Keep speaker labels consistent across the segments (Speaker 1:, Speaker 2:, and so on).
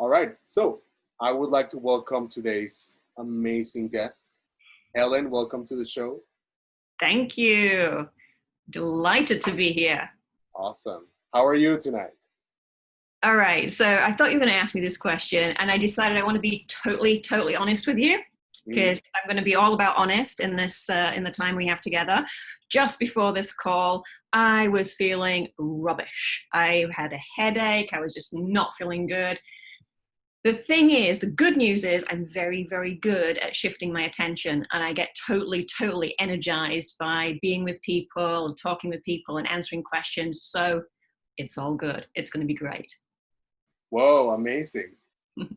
Speaker 1: All right, so I would like to welcome today's amazing guest. Helen, welcome to the show.
Speaker 2: Thank you. Delighted to be here.
Speaker 1: Awesome. How are you tonight?
Speaker 2: All right, so I thought you were going to ask me this question, and I decided I want to be totally honest with you, because I'm going to be all about honest in this in the time we have together. Just before this call, I was feeling rubbish. I had a headache. I was just not feeling good. The thing is, the good news is I'm very good at shifting my attention, and I get totally energized by being with people and talking with people and answering questions. So it's all good. It's going to be great.
Speaker 1: Whoa, amazing.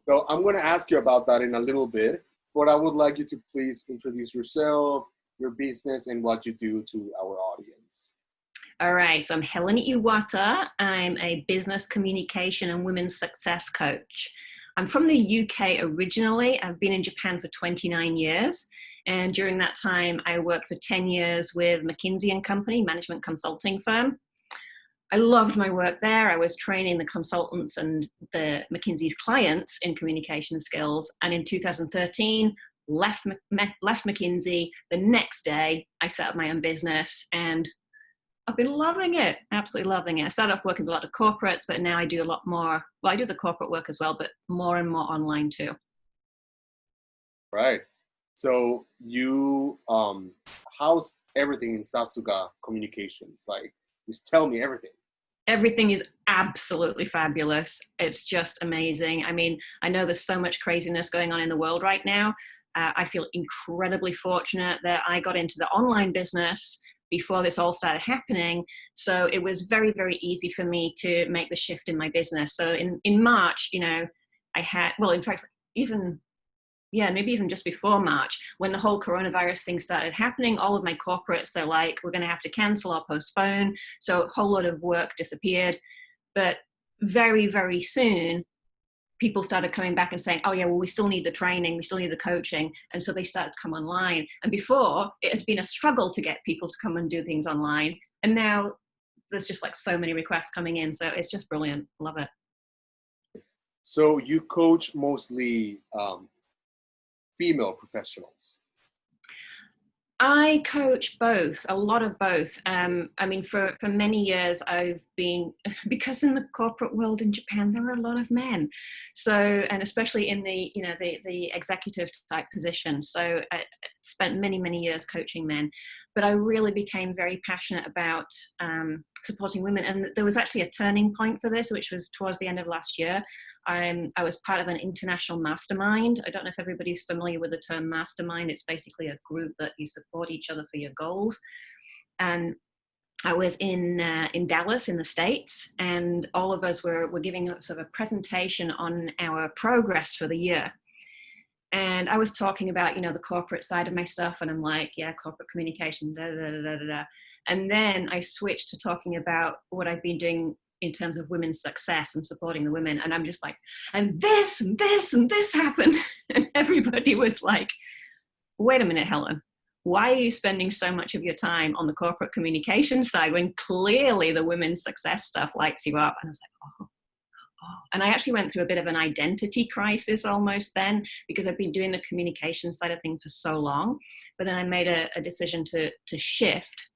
Speaker 1: So I'm going to ask you about that in a little bit, but I would like you to please introduce yourself, your business, and what you do to our audience.
Speaker 2: All right, so I'm Helen Iwata. I'm a business communication and women's success coach. I'm from the UK originally. I've been in Japan for 29 years. And during that time, I worked for 10 years with McKinsey & Company, management consulting firm. I loved my work there. I was training the consultants and the McKinsey's clients in communication skills. And in 2013, left McKinsey. The next day, I set up my own business, and I've been loving it, absolutely loving it. I started off working with a lot of corporates, but now I do a lot more. Well, I do the corporate work as well, but more and more online too.
Speaker 1: Right. So you, how's everything in Sasuga Communications? Like, just tell me everything.
Speaker 2: Everything is absolutely fabulous. It's just amazing. I mean, I know there's so much craziness going on in the world right now. I feel incredibly fortunate that I got into the online business before this all started happening. So it was very easy for me to make the shift in my business. So in March, you know, I had, well, in fact, maybe even just before March, when the whole coronavirus thing started happening, all of my corporates are like, we're going to have to cancel or postpone. So a whole lot of work disappeared. But very soon, people started coming back and saying, oh yeah, well, we still need the training, we still need the coaching. And so they started to come online. And before, it had been a struggle to get people to come and do things online. And now there's just like so many requests coming in. So it's just brilliant. Love it.
Speaker 1: So you coach mostly female professionals.
Speaker 2: I coach both, a lot of both. I mean, for many years, I've been, because in the corporate world in Japan, there are a lot of men. So, and especially in the, you know, the executive type position. So I spent many years coaching men, but I really became very passionate about supporting women. And there was actually a turning point for this, which was towards the end of last year. I was part of an international mastermind. I don't know if everybody's familiar with the term mastermind. It's basically a group that you support each other for your goals. And I was in Dallas in the States, and all of us were giving sort of a presentation on our progress for the year. And I was talking about, you know, the corporate side of my stuff, and I'm like, yeah, corporate communication, And then I switched to talking about what I've been doing in terms of women's success and supporting the women. And I'm just like, and this happened. And everybody was like, wait a minute, Helen, why are you spending so much of your time on the corporate communication side when clearly the women's success stuff lights you up? And I was like, oh. And I actually went through a bit of an identity crisis almost then, because I've been doing the communication side of things for so long. But then I made a decision to shift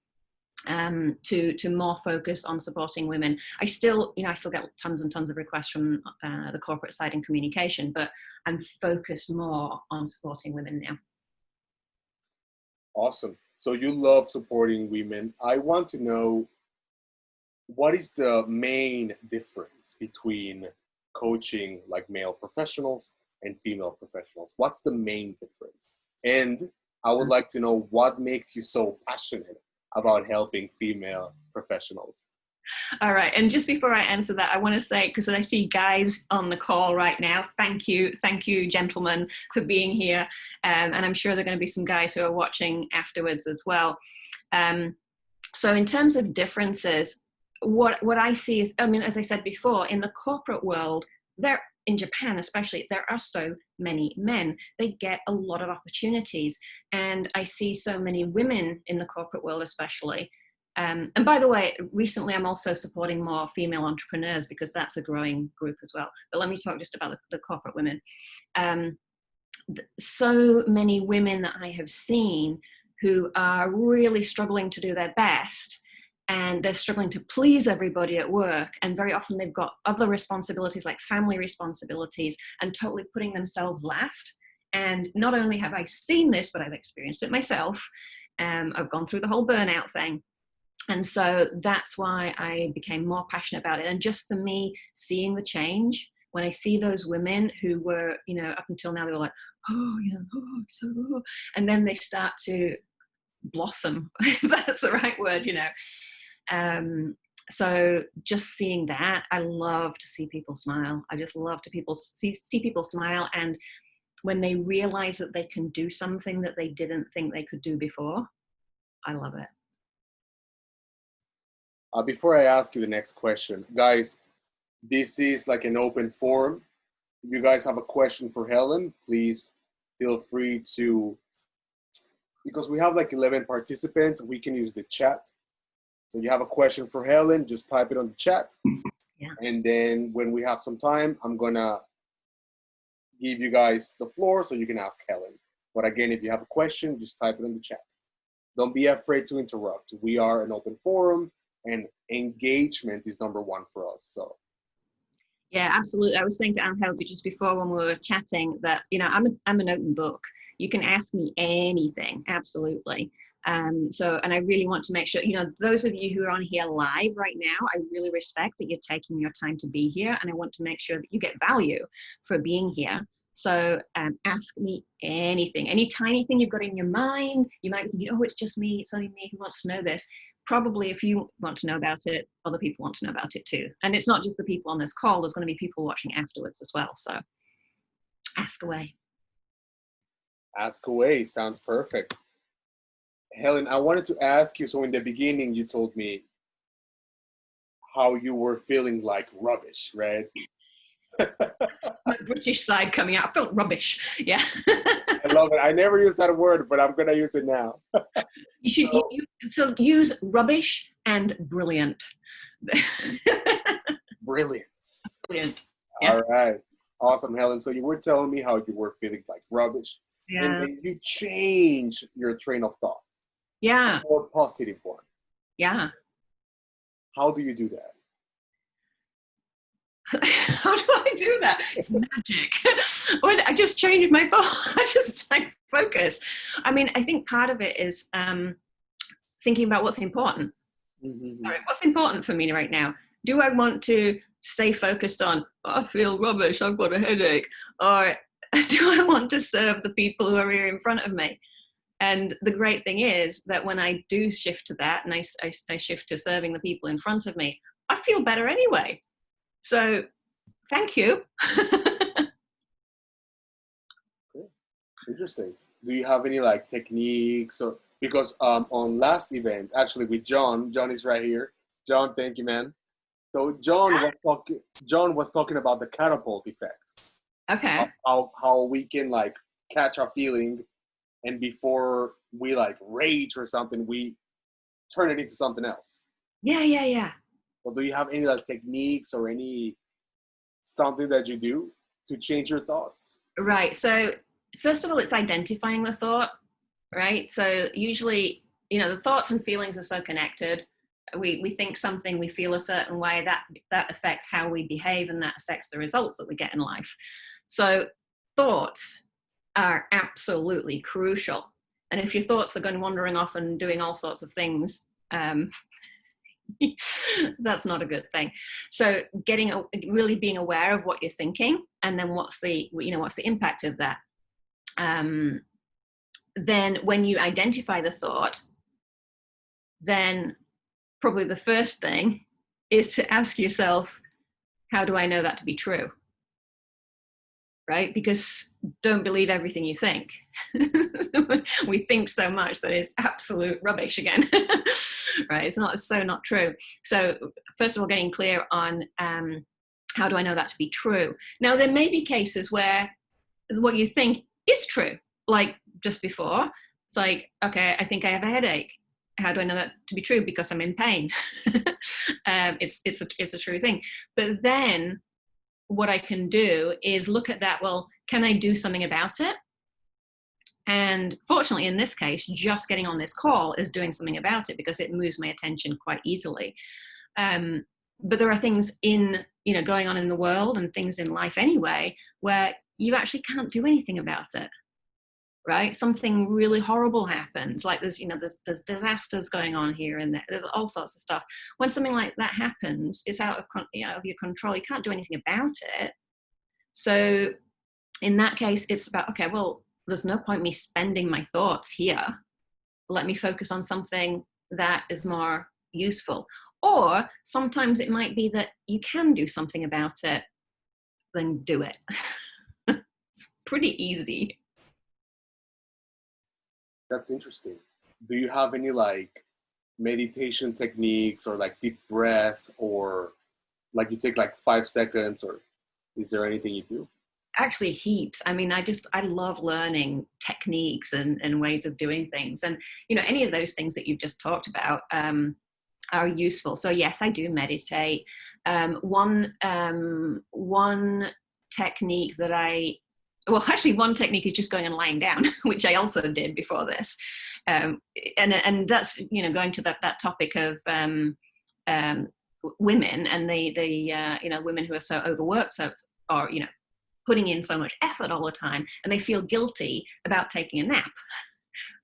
Speaker 2: to more focus on supporting women. I still get tons and tons of requests from the corporate side in communication, but I'm focused more on supporting women now.
Speaker 1: Awesome. So you love supporting women. I want to know, what is the main difference between coaching like male professionals and female professionals? What's the main difference? And I would like to know what makes you so passionate about helping female professionals.
Speaker 2: All right. And just before I answer that, I want to say, because I see guys on the call right now, thank you, gentlemen, for being here. And I'm sure there are going to be some guys who are watching afterwards as well. So in terms of differences, what I see is, I mean, as I said before, in the corporate world, in Japan especially, there are so many men. They get a lot of opportunities. And I see so many women in the corporate world especially And by the way, recently I'm also supporting more female entrepreneurs because that's a growing group as well. But let me talk just about the corporate women. So many women that I have seen who are really struggling to do their best, and they're struggling to please everybody at work, and very often they've got other responsibilities like family responsibilities, and totally putting themselves last. And not only have I seen this, but I've experienced it myself. I've gone through the whole burnout thing. And so that's why I became more passionate about it. And just for me, seeing the change, when I see those women who were, up until now, they were like, oh, so, and then they start to blossom, if that's the right word, So just seeing that, I love to see people smile. I just love to see people smile. And when they realize that they can do something that they didn't think they could do before, I love it.
Speaker 1: Before I ask you the next question, guys, this is like an open forum. If you guys have a question for Helen, please feel free to, because we have like 11 participants, we can use the chat. So you have a question for Helen, just type it on the chat.
Speaker 2: Yeah.
Speaker 1: And then when we have some time, I'm gonna give you guys the floor so you can ask Helen. But again, if you have a question, just type it in the chat. Don't be afraid to interrupt. We are an open forum, and engagement is number one for us. So.
Speaker 2: Yeah, absolutely. I was saying to Angel just before when we were chatting that, I'm an open book. You can ask me anything, absolutely. And I really want to make sure, those of you who are on here live right now, I really respect that you're taking your time to be here. And I want to make sure that you get value for being here. So ask me anything, any tiny thing you've got in your mind. You might be thinking, oh, it's just me. It's only me who wants to know this. Probably if you want to know about it, other people want to know about it too. And it's not just the people on this call, there's going to be people watching afterwards as well. So ask away.
Speaker 1: Ask away, sounds perfect. Helen, I wanted to ask you, so in the beginning you told me how you were feeling like rubbish, right?
Speaker 2: My British side coming out, I felt rubbish, yeah.
Speaker 1: I love it. I never used that word, but I'm going to use it now.
Speaker 2: You should use rubbish and brilliant.
Speaker 1: Brilliant.
Speaker 2: Brilliant. Yeah.
Speaker 1: All right. Awesome, Helen. So you were telling me how you were feeling like rubbish.
Speaker 2: Yeah.
Speaker 1: And then you change your train of thought.
Speaker 2: Yeah.
Speaker 1: To a more positive one.
Speaker 2: Yeah.
Speaker 1: How do you do that?
Speaker 2: How do I do that? It's magic. I just changed my thought. I just focus. I mean, I think part of it is thinking about what's important.
Speaker 1: Mm-hmm.
Speaker 2: All right, what's important for me right now? Do I want to stay focused on, I feel rubbish, I've got a headache? Or do I want to serve the people who are here in front of me? And the great thing is that when I do shift to that, and I shift to serving the people in front of me, I feel better anyway. So thank you.
Speaker 1: Interesting. Do you have any techniques, or because on last event actually with John is right here. John, thank you, man. So John was talking about the catapult effect.
Speaker 2: Okay.
Speaker 1: How we can catch our feeling, and before we rage or something, we turn it into something else.
Speaker 2: Yeah.
Speaker 1: Well, do you have any techniques or any something that you do to change your thoughts?
Speaker 2: Right. So first of all, it's identifying the thought, right? So usually, the thoughts and feelings are so connected. We think something, we feel a certain way, that affects how we behave, and that affects the results that we get in life. So thoughts are absolutely crucial. And if your thoughts are going wandering off and doing all sorts of things, that's not a good thing. So really being aware of what you're thinking, and then what's the impact of that. Then when you identify the thought, then probably the first thing is to ask yourself, how do I know that to be true? Right? Because don't believe everything you think. We think so much that it's absolute rubbish again. Right? It's not true. So first of all, getting clear on how do I know that to be true? Now, there may be cases where what you think is true, like just before. It's like, okay, I think I have a headache. How do I know that to be true? Because I'm in pain. It's a true thing. But then what I can do is look at that. Well, can I do something about it? And fortunately, in this case, just getting on this call is doing something about it, because it moves my attention quite easily. But there are things going on in the world and things in life anyway, where you actually can't do anything about it, right? Something really horrible happens, like there's disasters going on here and there. There's all sorts of stuff. When something like that happens, it's out of your control. You can't do anything about it. So in that case, it's about, okay, well, there's no point me spending my thoughts here. Let me focus on something that is more useful. Or sometimes it might be that you can do something about it, then do it. It's pretty easy.
Speaker 1: That's interesting. Do you have any like meditation techniques or like deep breath, or like you take like 5 seconds, or is there anything you do?
Speaker 2: Actually, heaps. I mean, I love learning techniques and ways of doing things. And, any of those things that you've just talked about are useful. So yes, I do meditate. One technique one technique is just going and lying down, which I also did before this. And that's, going to that topic of women and the women who are so overworked, or putting in so much effort all the time, and they feel guilty about taking a nap,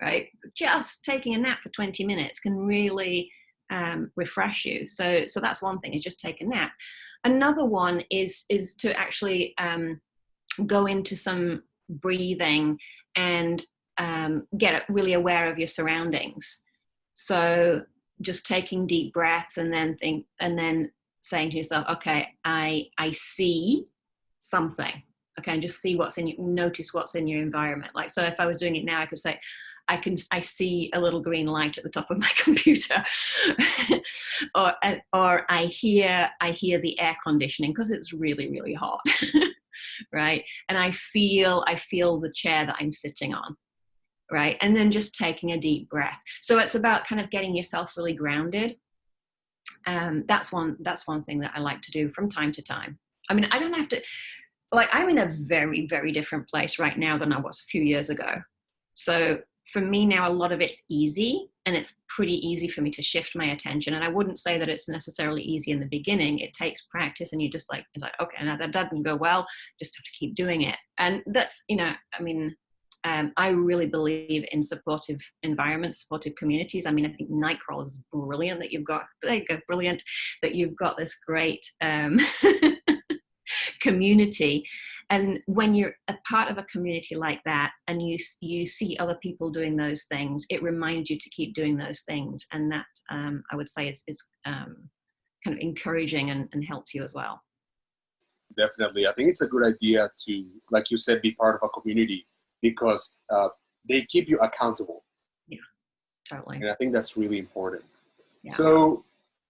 Speaker 2: right? Just taking a nap for 20 minutes can really refresh you. So that's one thing, is just take a nap. Another one is to actually go into some breathing and get really aware of your surroundings. So just taking deep breaths and then saying to yourself, okay, I see something. Okay, and just notice what's in your environment. Like, so if I was doing it now, I could say, I see a little green light at the top of my computer, or I hear the air conditioning because it's really, really hot, right? And I feel the chair that I'm sitting on, right? And then just taking a deep breath. So it's about kind of getting yourself really grounded. That's one thing that I like to do from time to time. I mean, I don't have to. Like, I'm in a very, very different place right now than I was a few years ago. So for me now, a lot of it's easy, and it's pretty easy for me to shift my attention. And I wouldn't say that it's necessarily easy in the beginning. It takes practice, and it's like, okay, now that doesn't go well, just have to keep doing it. And that's, I really believe in supportive environments, supportive communities. I mean, I think NIGHTCRAWLERS is brilliant that you've got this great community. And when you're a part of a community like that, and you see other people doing those things, it reminds you to keep doing those things. And that, I would say, is kind of encouraging and helps you as well.
Speaker 1: Definitely. I think it's a good idea to, like you said, be part of a community, because they keep you accountable.
Speaker 2: Yeah, totally.
Speaker 1: And I think that's really important.
Speaker 2: Yeah.
Speaker 1: So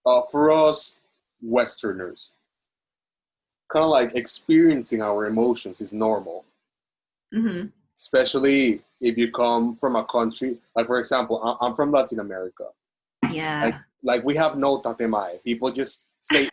Speaker 1: for us Westerners, kind of like experiencing our emotions is normal.
Speaker 2: Mm-hmm.
Speaker 1: Especially if you come from a country, like for example, I'm from Latin America.
Speaker 2: Yeah.
Speaker 1: Like we have no tatemae. People just say,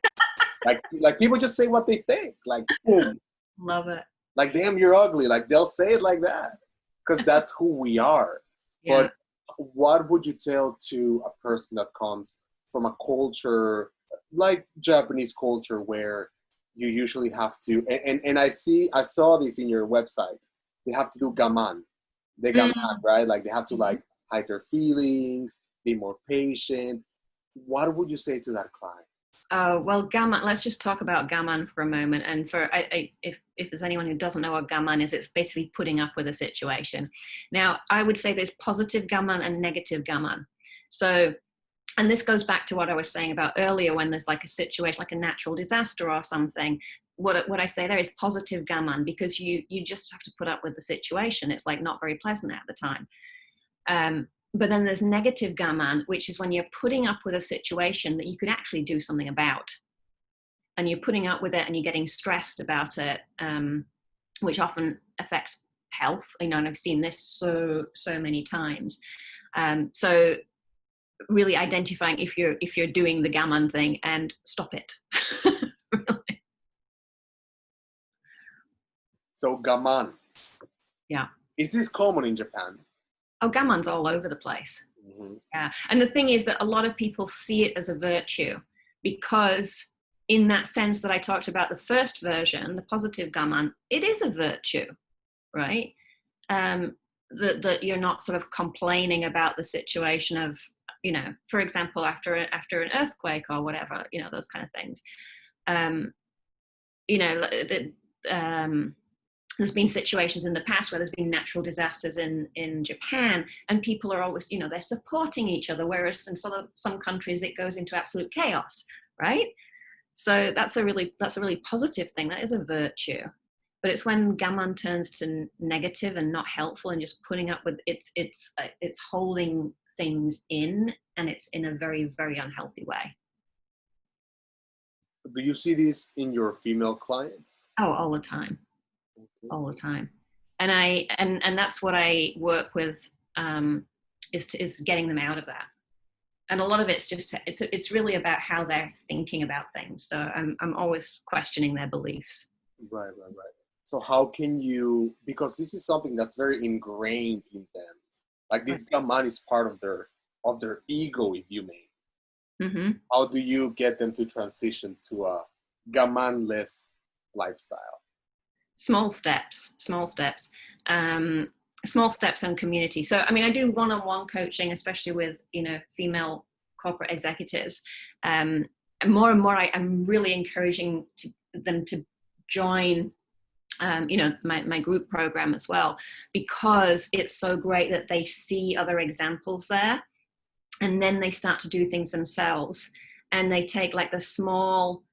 Speaker 1: like people just say what they think. Like, boom.
Speaker 2: Love it.
Speaker 1: Like, damn, you're ugly. Like, they'll say it like that, because that's who we are. Yeah. But what would you tell to a person that comes from a culture like Japanese culture, where you usually have to, and I saw this in your website, they have to do gaman. They gaman, right? Like, they have to like hide their feelings, be more patient. What would you say to that client?
Speaker 2: Well, gaman, let's just talk about gaman for a moment. And if there's anyone who doesn't know what gaman is, it's basically putting up with a situation. Now, I would say there's positive gaman and negative gaman. So, and this goes back to what I was saying about earlier, when there's like a situation, like a natural disaster or something. What I say there is positive gaman, because you just have to put up with the situation. It's like not very pleasant at the time. But then there's negative gaman, which is when you're putting up with a situation that you could actually do something about. And you're putting up with it and you're getting stressed about it, which often affects health. And I've seen this so many times. So really identifying if you're doing the gammon thing and stop it. Really.
Speaker 1: So gaman,
Speaker 2: Yeah.
Speaker 1: is this common in Japan?
Speaker 2: Oh, gammon's all over the place.
Speaker 1: Mm-hmm.
Speaker 2: Yeah. And the thing is that a lot of people see it as a virtue because in that sense that I talked about the first version, the positive gammon, it is a virtue, right? That you're not sort of complaining about the situation of, you know, for example, after an earthquake or whatever, you know, those kind of things. You know, there's been situations in the past where there's been natural disasters in Japan, and people are always, you know, they're supporting each other, whereas in some countries it goes into absolute chaos, right? So that's a really positive thing. That is a virtue. But it's when gammon turns to negative and not helpful and just putting up with it's holding things in, and it's in a very, very unhealthy way.
Speaker 1: Do you see this in your female clients?
Speaker 2: Oh, all the time.
Speaker 1: Okay.
Speaker 2: All the time. And that's what I work with, is getting them out of that. And a lot of it's just, it's really about how they're thinking about things. So I'm always questioning their beliefs.
Speaker 1: Right. So how can you, because this is something that's very ingrained in them, like this gaman is part of their ego, if you may.
Speaker 2: Mm-hmm.
Speaker 1: How do you get them to transition to a gaman-less lifestyle?
Speaker 2: Small steps and community. So, I mean, I do one-on-one coaching, especially with, you know, female corporate executives. And more and more, I'm really encouraging them to join, you know, my group program as well, because it's so great that they see other examples there, and then they start to do things themselves, and they take like the small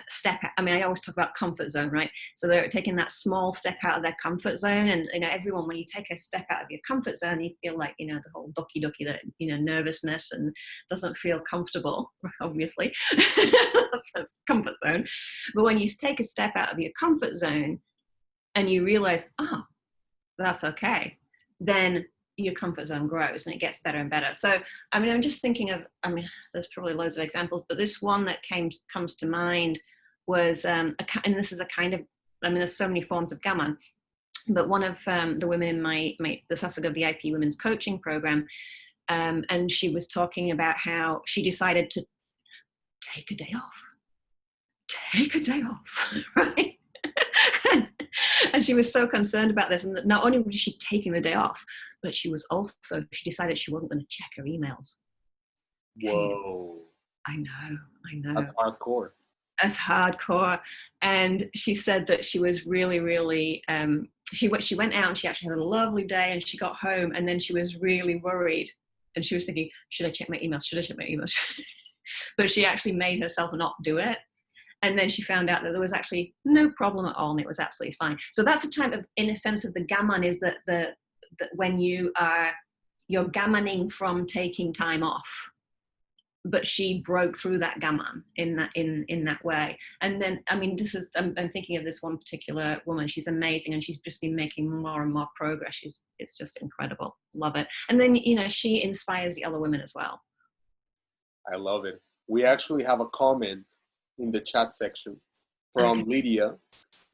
Speaker 2: step. I mean, I always talk about comfort zone, right? So they're taking that small step out of their comfort zone. And, you know, everyone, when you take a step out of your comfort zone, you feel like, you know, the whole doki doki, that, you know, nervousness and doesn't feel comfortable, obviously. That's comfort zone. But when you take a step out of your comfort zone and you realize, oh, that's okay, then your comfort zone grows and it gets better and better. So, I mean, I'm just thinking of, I mean, there's probably loads of examples, but this one that comes to mind was, and this is a kind of, I mean, there's so many forms of gammon, but one of the women in the Sasuga VIP women's coaching program, and she was talking about how she decided to take a day off, right? And she was so concerned about this, and not only was she taking the day off, but she decided she wasn't going to check her emails.
Speaker 1: Whoa.
Speaker 2: I know.
Speaker 1: That's hardcore.
Speaker 2: That's hardcore. And she said that she was really, really, she went out and she actually had a lovely day, and she got home, and then she was really worried. And she was thinking, should I check my emails? But she actually made herself not do it. And then she found out that there was actually no problem at all, and it was absolutely fine. So that's a type of, in a sense, of the gammon, is that when you're gammoning from taking time off, but she broke through that gammon in that way. And then, I mean, I'm thinking of this one particular woman. She's amazing, and she's just been making more and more progress. It's just incredible. Love it. And then, you know, she inspires the other women as well.
Speaker 1: I love it. We actually have a comment in the chat section from Lydia,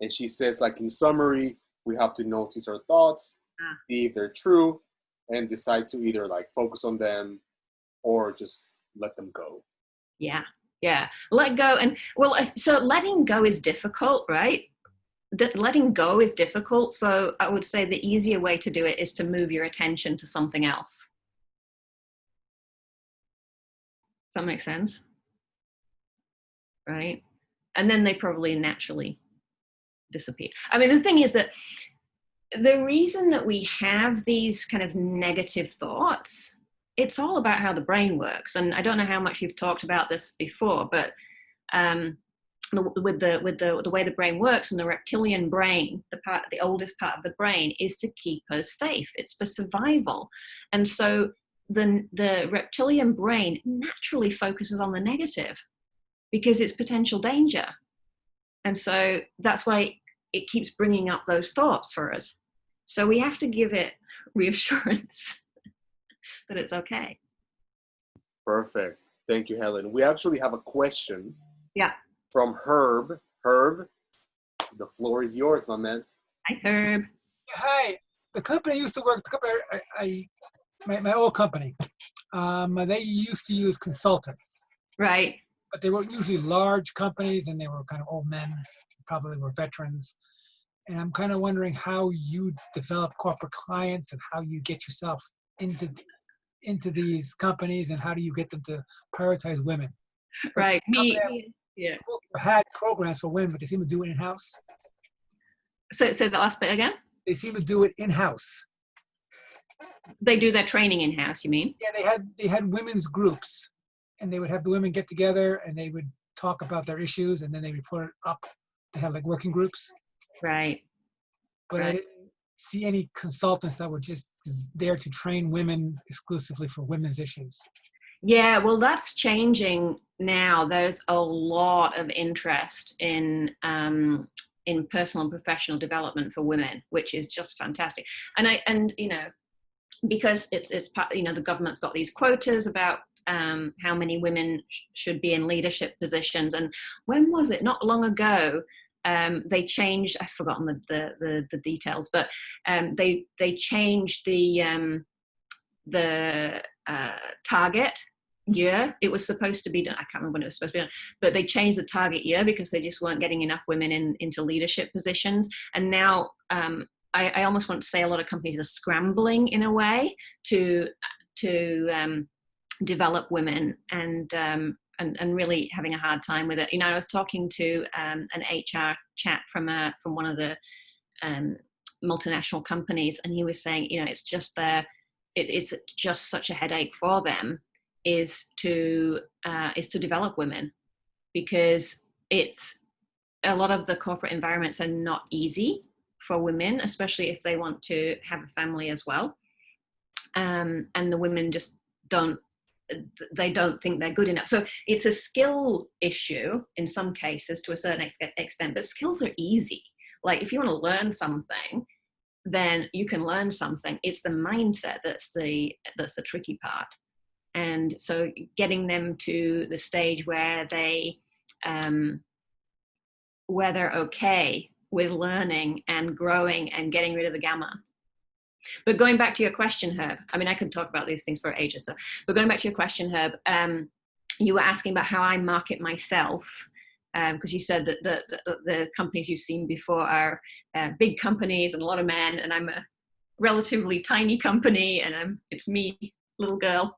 Speaker 1: and she says, like, in summary, we have to notice our thoughts, see if they're true, and decide to either like focus on them or just let them go.
Speaker 2: Yeah. Let go. And well, so letting go is difficult, right? Letting go is difficult. So I would say the easier way to do it is to move your attention to something else. Does that make sense? Right? And then they probably naturally disappear. I mean, the thing is that the reason that we have these kind of negative thoughts, it's all about how the brain works. And I don't know how much you've talked about this before, but with the way the brain works, and the reptilian brain, the oldest part of the brain, is to keep us safe. It's for survival. And so the reptilian brain naturally focuses on the negative, because it's potential danger. And so that's why it keeps bringing up those thoughts for us. So we have to give it reassurance that it's okay.
Speaker 1: Perfect. Thank you, Helen. We actually have a question
Speaker 2: Yeah.
Speaker 1: from Herb. Herb, the floor is yours, my man.
Speaker 2: Hi, Herb.
Speaker 3: Hi, the company I used to work. The company my old company. They used to use consultants,
Speaker 2: Right.
Speaker 3: but they were usually large companies, and they were kind of old men, probably were veterans. And I'm kind of wondering how you develop corporate clients and how you get yourself into these companies, and how do you get them to prioritize women.
Speaker 2: Right. Yeah.
Speaker 3: Had programs for women, but they seem to do it in-house.
Speaker 2: So say the last bit again.
Speaker 3: They seem to do it in-house.
Speaker 2: They do their training in-house, you mean?
Speaker 3: Yeah, they had women's groups, and they would have the women get together, and they would talk about their issues, and then they report it up. They had like working groups.
Speaker 2: Right.
Speaker 3: But
Speaker 2: Right.
Speaker 3: I didn't see any consultants that were just there to train women exclusively for women's issues.
Speaker 2: Yeah, well, that's changing now. There's a lot of interest in personal and professional development for women, which is just fantastic. And you know, because it's part, you know, the government's got these quotas about how many women should be in leadership positions. And when was it? Not long ago, they changed. I've forgotten the details, but they changed the target year. It was supposed to be done. I can't remember when it was supposed to be done, but they changed the target year because they just weren't getting enough women into leadership positions. And now I almost want to say a lot of companies are scrambling in a way to develop women and really having a hard time with it. You know, I was talking to an HR chap from one of the multinational companies, and he was saying, you know, it's just it's just such a headache for them is to develop women, because it's a lot of the corporate environments are not easy for women, especially if they want to have a family as well. And the women just don't think they're good enough. So it's a skill issue in some cases to a certain extent, but skills are easy. Like if you want to learn something, then you can learn something. It's the mindset that's the tricky part. And so getting them to the stage where they're okay with learning and growing and getting rid of the gamma. But going back to your question, Herb, I mean, I could talk about these things for ages. But going back to your question, Herb, you were asking about how I market myself, because you said that the companies you've seen before are big companies and a lot of men, and I'm a relatively tiny company, and it's me, little girl.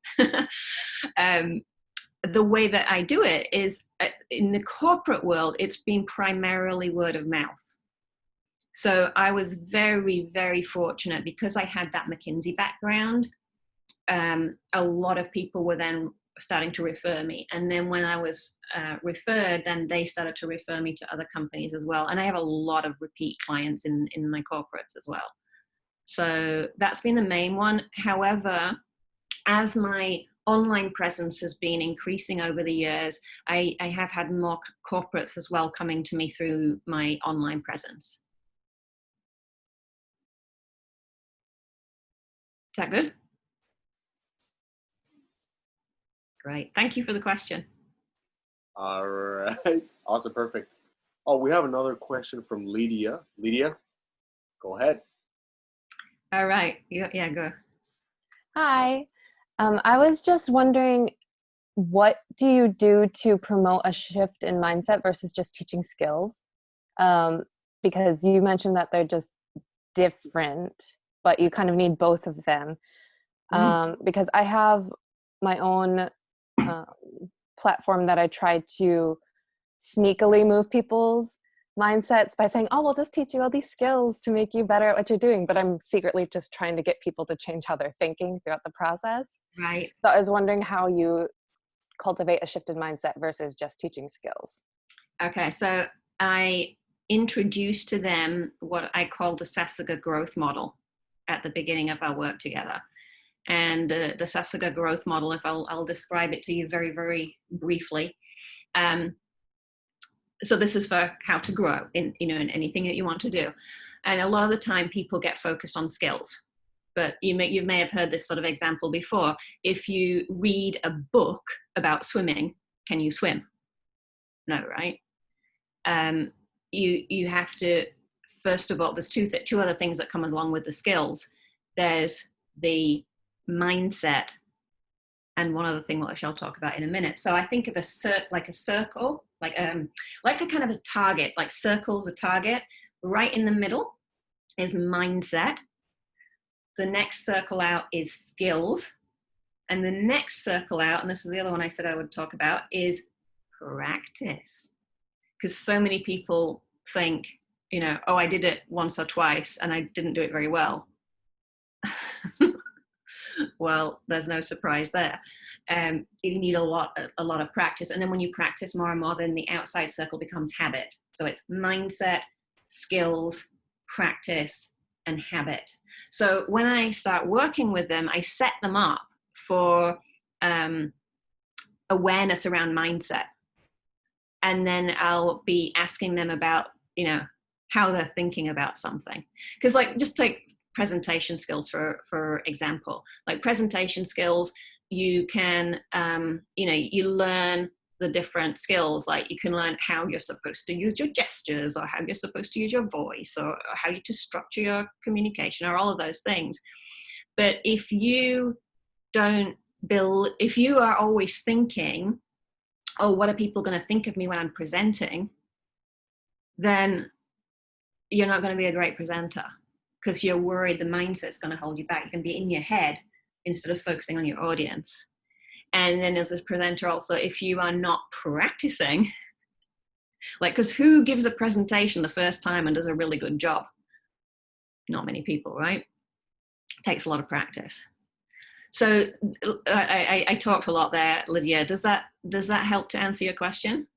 Speaker 2: The way that I do it is in the corporate world, it's been primarily word of mouth. So I was very, very fortunate because I had that McKinsey background. A lot of people were then starting to refer me. And then when I was referred, then they started to refer me to other companies as well. And I have a lot of repeat clients in my corporates as well. So that's been the main one. However, as my online presence has been increasing over the years, I have had more corporates as well coming to me through my online presence. Is that good? Great. Thank you for the question.
Speaker 1: All right. Awesome. Perfect. Oh, we have another question from Lydia. Lydia, go ahead.
Speaker 2: All right. Yeah, go.
Speaker 4: Hi. I was just wondering, what do you do to promote a shift in mindset versus just teaching skills? Because you mentioned that they're just different, but you kind of need both of them. Because I have my own platform that I try to sneakily move people's mindsets by saying, oh, we'll just teach you all these skills to make you better at what you're doing. But I'm secretly just trying to get people to change how they're thinking throughout the process.
Speaker 2: Right.
Speaker 4: So I was wondering how you cultivate a shifted mindset versus just teaching skills.
Speaker 2: Okay, so I introduced to them what I call the Sasuga growth model at the beginning of our work together. And the Sasuga growth model, if I'll describe it to you very, very briefly. So this is for how to grow in anything that you want to do. And a lot of the time people get focused on skills, but you may have heard this sort of example before. If you read a book about swimming, can you swim? No, right? You have to, first of all, there's two other things that come along with the skills. There's the mindset, and one other thing which I'll talk about in a minute. So I think of a circle, like a kind of a target, like circles a target. Right in the middle is mindset. The next circle out is skills. And the next circle out, and this is the other one I said I would talk about, is practice. Because so many people think, you know, oh, I did it once or twice and I didn't do it very well. Well, there's no surprise there. You need a lot of practice. And then when you practice more and more, then the outside circle becomes habit. So it's mindset, skills, practice, and habit. So when I start working with them, I set them up for awareness around mindset. And then I'll be asking them about, you know, how they're thinking about something. Because like, just take presentation skills for example. Like presentation skills, you can, you know, you learn the different skills. Like you can learn how you're supposed to use your gestures, or how you're supposed to use your voice, or how you to structure your communication, or all of those things. But if you if you are always thinking, oh, what are people going to think of me when I'm presenting, then you're not going to be a great presenter, because you're worried the mindset's going to hold you back. You can be in your head instead of focusing on your audience. And then as a presenter also, if you are not practicing, like, because who gives a presentation the first time and does a really good job? Not many people, right? It takes a lot of practice. So I talked a lot there, Lydia. Does that help to answer your question?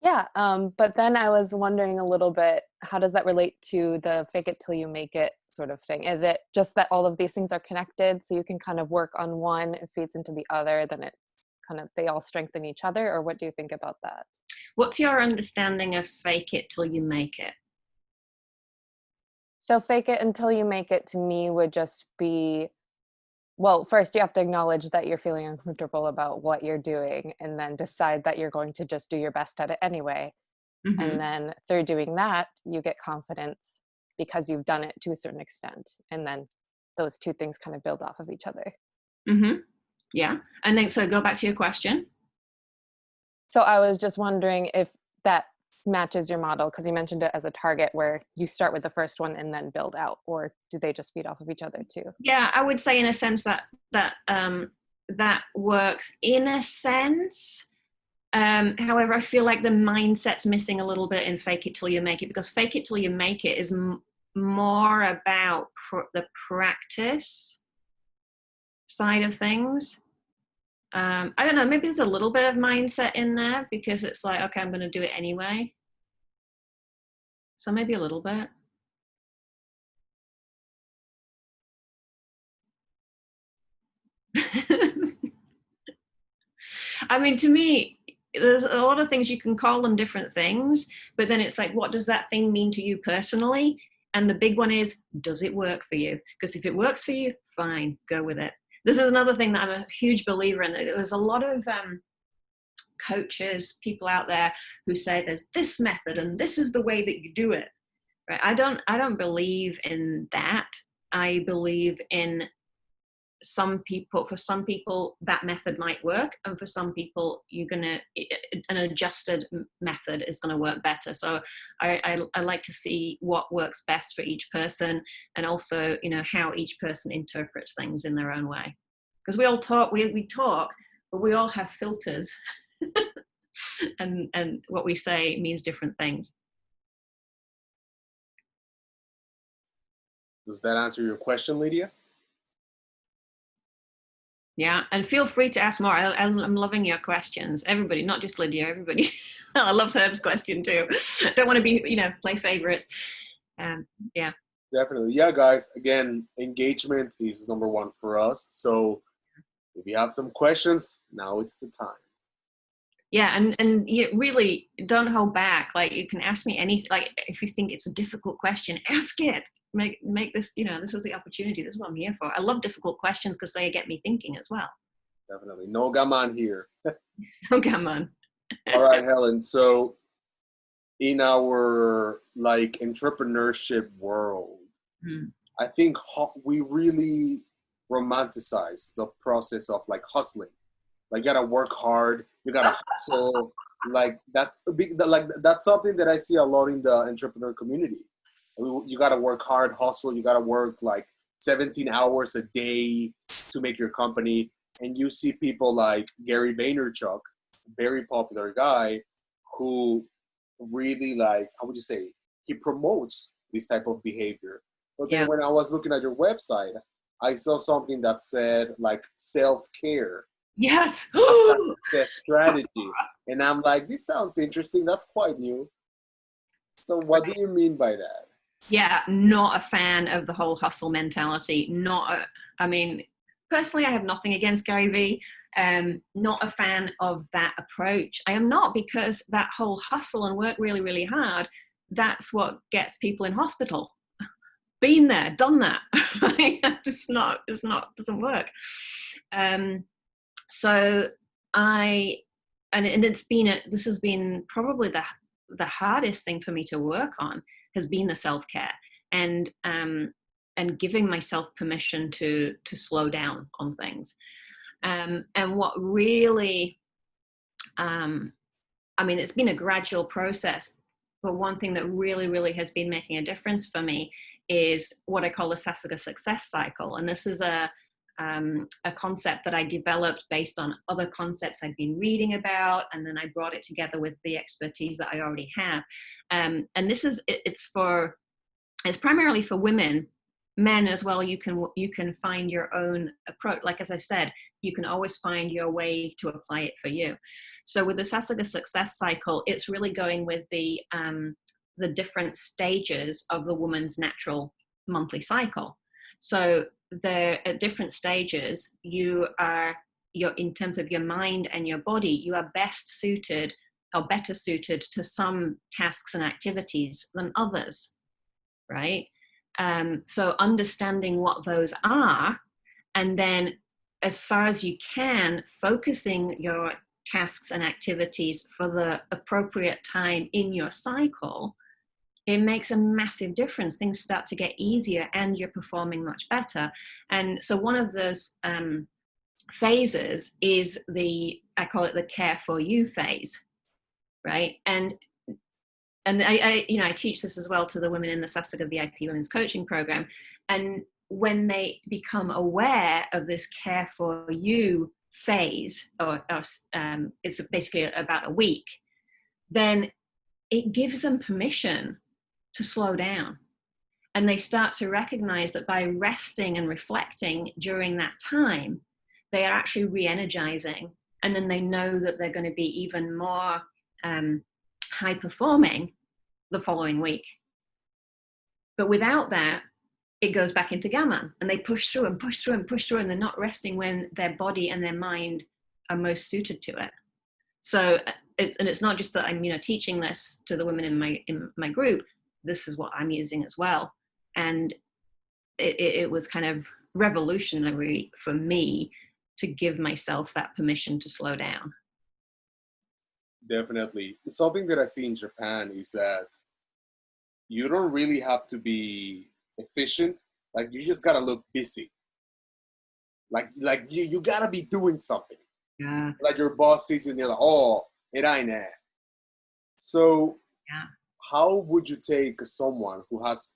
Speaker 4: Yeah, but then I was wondering a little bit, how does that relate to the fake it till you make it sort of thing? Is it just that all of these things are connected, so you can kind of work on one, it feeds into the other, then it kind of, they all strengthen each other? Or what do you think about that?
Speaker 2: What's your understanding of fake it till you make it?
Speaker 4: So fake it until you make it, to me, would just be, well, first you have to acknowledge that you're feeling uncomfortable about what you're doing, and then decide that you're going to just do your best at it anyway. Mm-hmm. And then through doing that, you get confidence because you've done it to a certain extent. And then those two things kind of build off of each other.
Speaker 2: Mm-hmm. Yeah. And then, so go back to your question.
Speaker 4: So I was just wondering if that matches your model, because you mentioned it as a target where you start with the first one and then build out, or do they just feed off of each other too?
Speaker 2: Yeah, I would say in a sense that works in a sense. However, I feel like the mindset's missing a little bit in fake it till you make it, because fake it till you make it is more about the practice side of things. I don't know, maybe there's a little bit of mindset in there, because it's like, okay, I'm going to do it anyway. So maybe a little bit. I mean, to me, there's a lot of things, you can call them different things, but then it's like, what does that thing mean to you personally? And the big one is, does it work for you? Because if it works for you, fine, go with it. This is another thing that I'm a huge believer in. There's a lot of coaches, people out there who say there's this method and this is the way that you do it. Right? I don't believe in that. I believe in for some people that method might work, and for some people an adjusted method is going to work better. So I like to see what works best for each person, and also, you know, how each person interprets things in their own way, because we all talk, we talk, but we all have filters and what we say means different things.
Speaker 1: Does that answer your question, Lydia?
Speaker 2: Yeah, and feel free to ask more. I'm loving your questions. Everybody, not just Lydia, everybody. I loved Herb's question too. Don't want to be, you know, play favorites. Yeah. Definitely.
Speaker 1: Yeah, guys, again, engagement is number one for us. So if you have some questions, now it's the time.
Speaker 2: Yeah, and you really don't hold back. Like, you can ask me anything. Like, if you think it's a difficult question, ask it. make this, you know, this is the opportunity. This is what I'm here for. I love difficult questions because they get me thinking as well.
Speaker 1: Definitely. No gaman here.
Speaker 2: Oh, come on.
Speaker 1: All right, Helen. So in our like entrepreneurship world, I think we really romanticize the process of like hustling. Like you gotta work hard, you gotta hustle. Like that's a big, like that's something that I see a lot in the entrepreneur community. You gotta work hard, hustle. You gotta work like 17 hours a day to make your company. And you see people like Gary Vaynerchuk, very popular guy, who really like, how would you say, he promotes this type of behavior. But then when I was looking at your website, I saw something that said like self-care.
Speaker 2: Yes.
Speaker 1: The strategy. And I'm like, this sounds interesting. That's quite new. So what do you mean by that?
Speaker 2: Yeah, not a fan of the whole hustle mentality. I mean, personally, I have nothing against Gary Vee. Not a fan of that approach. I am not, because that whole hustle and work really, really hard, that's what gets people in hospital. Been there, done that. It's not, doesn't work. So this has been probably the hardest thing for me to work on, has been the self-care and giving myself permission to slow down on things. And what really, I mean, it's been a gradual process, but one thing that really, really has been making a difference for me is what I call the Sasuga success cycle. And this is a concept that I developed based on other concepts I'd been reading about, and then I brought it together with the expertise that I already have. And this is, it's primarily for women. Men as well, you can find your own approach. Like, as I said, you can always find your way to apply it for you. So with the Sasuga success cycle, it's really going with the different stages of the woman's natural monthly cycle. So they're at different stages. You're in terms of your mind and your body, you are best suited or better suited to some tasks and activities than others, right? So understanding what those are, and then as far as you can, focusing your tasks and activities for the appropriate time in your cycle, it makes a massive difference. Things start to get easier and you're performing much better. And so one of those phases is I call it the care for you phase, right? And I teach this as well to the women in the Sasuga VIP Women's Coaching Program. And when they become aware of this care for you phase, or it's basically about a week, then it gives them permission to slow down. And they start to recognize that by resting and reflecting during that time, they are actually re-energizing. And then they know that they're going to be even more high performing the following week. But without that, it goes back into gammon, and they push through and push through and push through, and they're not resting when their body and their mind are most suited to it. So, it's not just that I'm, teaching this to the women in my group. This is what I'm using as well. And it was kind of revolutionary for me to give myself that permission to slow down.
Speaker 1: Definitely. Something that I see in Japan is that you don't really have to be efficient. Like, you just gotta look busy. Like you gotta be doing something.
Speaker 2: Yeah.
Speaker 1: Like your boss sees it and you're like, oh, erai ne. So how would you take someone who has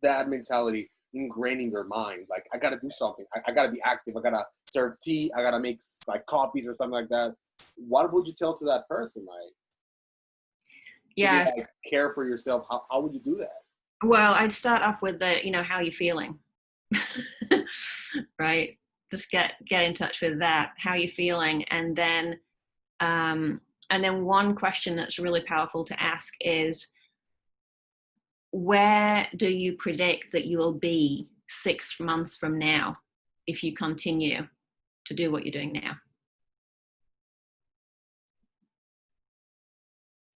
Speaker 1: that mentality ingrained in their mind? Like, I gotta do something. I gotta be active. I gotta serve tea. I gotta make like copies or something like that. What would you tell to that person? Like, like, care for yourself. How would you do that?
Speaker 2: Well, I'd start off with how are you feeling? Right? Just get in touch with that. How are you feeling? And then one question that's really powerful to ask is, where do you predict that you will be 6 months from now if you continue to do what you're doing now?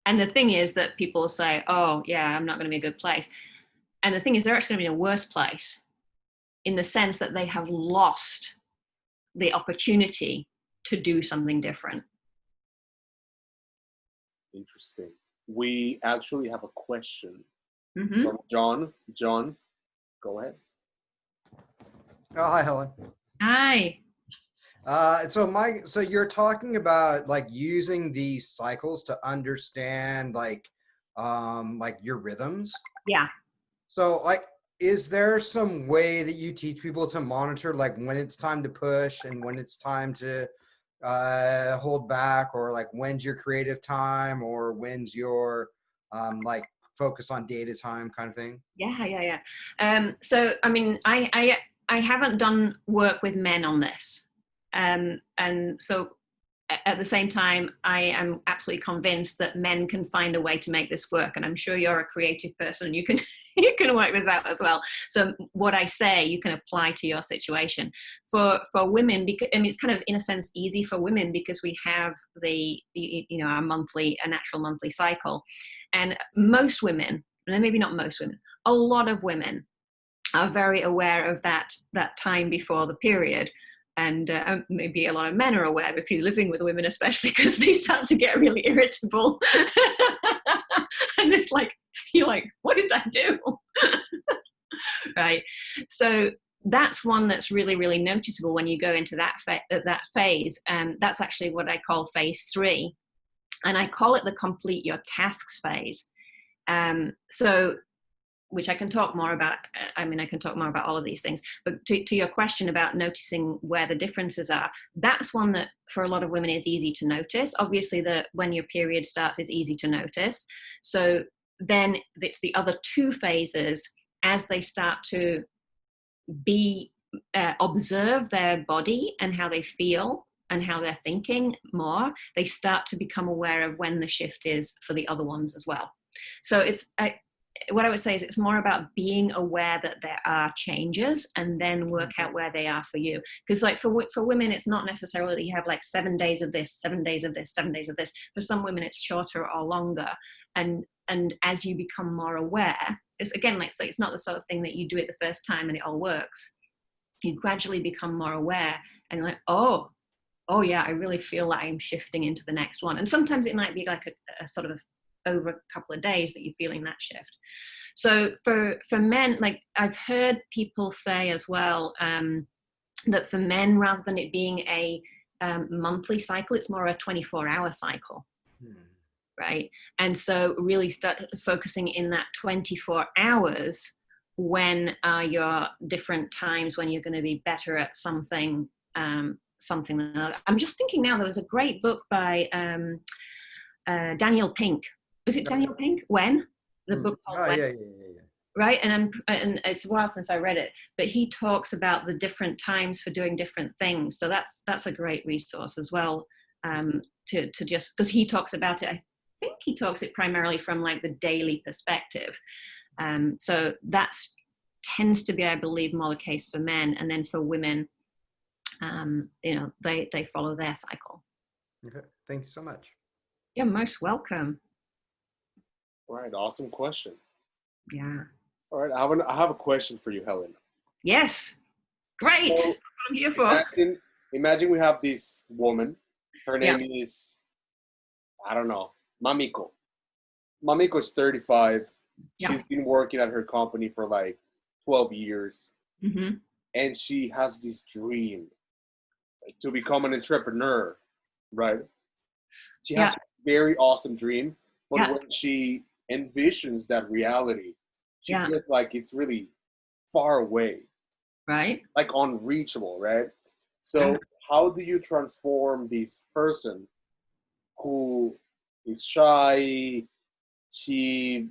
Speaker 2: And the thing is that people say, oh, yeah, I'm not going to be a good place. And the thing is, they're actually going to be in a worse place in the sense that they have lost the opportunity to do something different.
Speaker 1: Interesting. We actually have a question
Speaker 2: Mm-hmm.
Speaker 1: from John. John, go ahead.
Speaker 5: Oh, hi, Helen.
Speaker 2: Hi.
Speaker 5: So you're talking about like using these cycles to understand like your rhythms.
Speaker 2: Yeah.
Speaker 5: So like, is there some way that you teach people to monitor like when it's time to push and when it's time to hold back, or like when's your creative time, or when's your like focus on data time kind of thing?
Speaker 2: Yeah. So, I mean, I haven't done work with men on this. And so at the same time, I am absolutely convinced that men can find a way to make this work. And I'm sure you're a creative person. You can you can work this out as well. So what I say, you can apply to your situation. For women, because I mean, it's kind of in a sense easy for women because we have the our natural monthly cycle, and most women, and maybe not most women, a lot of women are very aware of that time before the period. And maybe a lot of men are aware, if you're living with women especially, because they start to get really irritable. And it's like, you're like, what did I do? Right. So that's one that's really, really noticeable when you go into that phase. That's actually what I call phase 3. And I call it the complete your tasks phase. So which I can talk more about. I mean, I can talk more about all of these things, but to your question about noticing where the differences are, that's one that for a lot of women is easy to notice. Obviously, when your period starts is easy to notice. So then it's the other 2 phases as they start to observe their body and how they feel and how they're thinking more, they start to become aware of when the shift is for the other ones as well. So it's what I would say is it's more about being aware that there are changes and then work out where they are for you. Because like for women, it's not necessarily that you have like 7 days of this, 7 days of this, 7 days of this. For some women, it's shorter or longer. And as you become more aware, it's again, like, so it's not the sort of thing that you do it the first time and it all works. You gradually become more aware and like, oh yeah, I really feel like I'm shifting into the next one. And sometimes it might be like a sort of over a couple of days that you're feeling that shift. So for men, like I've heard people say as well, that for men, rather than it being a monthly cycle, it's more a 24-hour cycle. Right? And so really start focusing in that 24 hours when are your different times when you're going to be better at something, something else. I'm just thinking now, there was a great book by Daniel Pink. Was it Daniel Pink? When? The book called When.
Speaker 5: Yeah.
Speaker 2: Right, and it's a while since I read it, but he talks about the different times for doing different things. So that's a great resource as well, to just, because he talks about it. I think he talks it primarily from like the daily perspective. So that's tends to be, I believe, more the case for men, and then for women, they follow their cycle.
Speaker 5: Okay, thank you so much.
Speaker 2: You're most welcome.
Speaker 1: All right, awesome question.
Speaker 2: Yeah.
Speaker 1: All right, I have a question for you, Helen.
Speaker 2: Yes. Great.
Speaker 1: So,
Speaker 2: That's what I'm here for.
Speaker 1: Imagine we have this woman. Her name is, I don't know, Mamiko. Mamiko is 35.
Speaker 2: Yeah.
Speaker 1: She's been working at her company for like 12 years.
Speaker 2: Mm-hmm.
Speaker 1: And she has this dream to become an entrepreneur, right? She has a very awesome dream, but when she envisions that reality, she feels like it's really far away.
Speaker 2: Right.
Speaker 1: Like unreachable, right? So how do you transform this person who is shy, she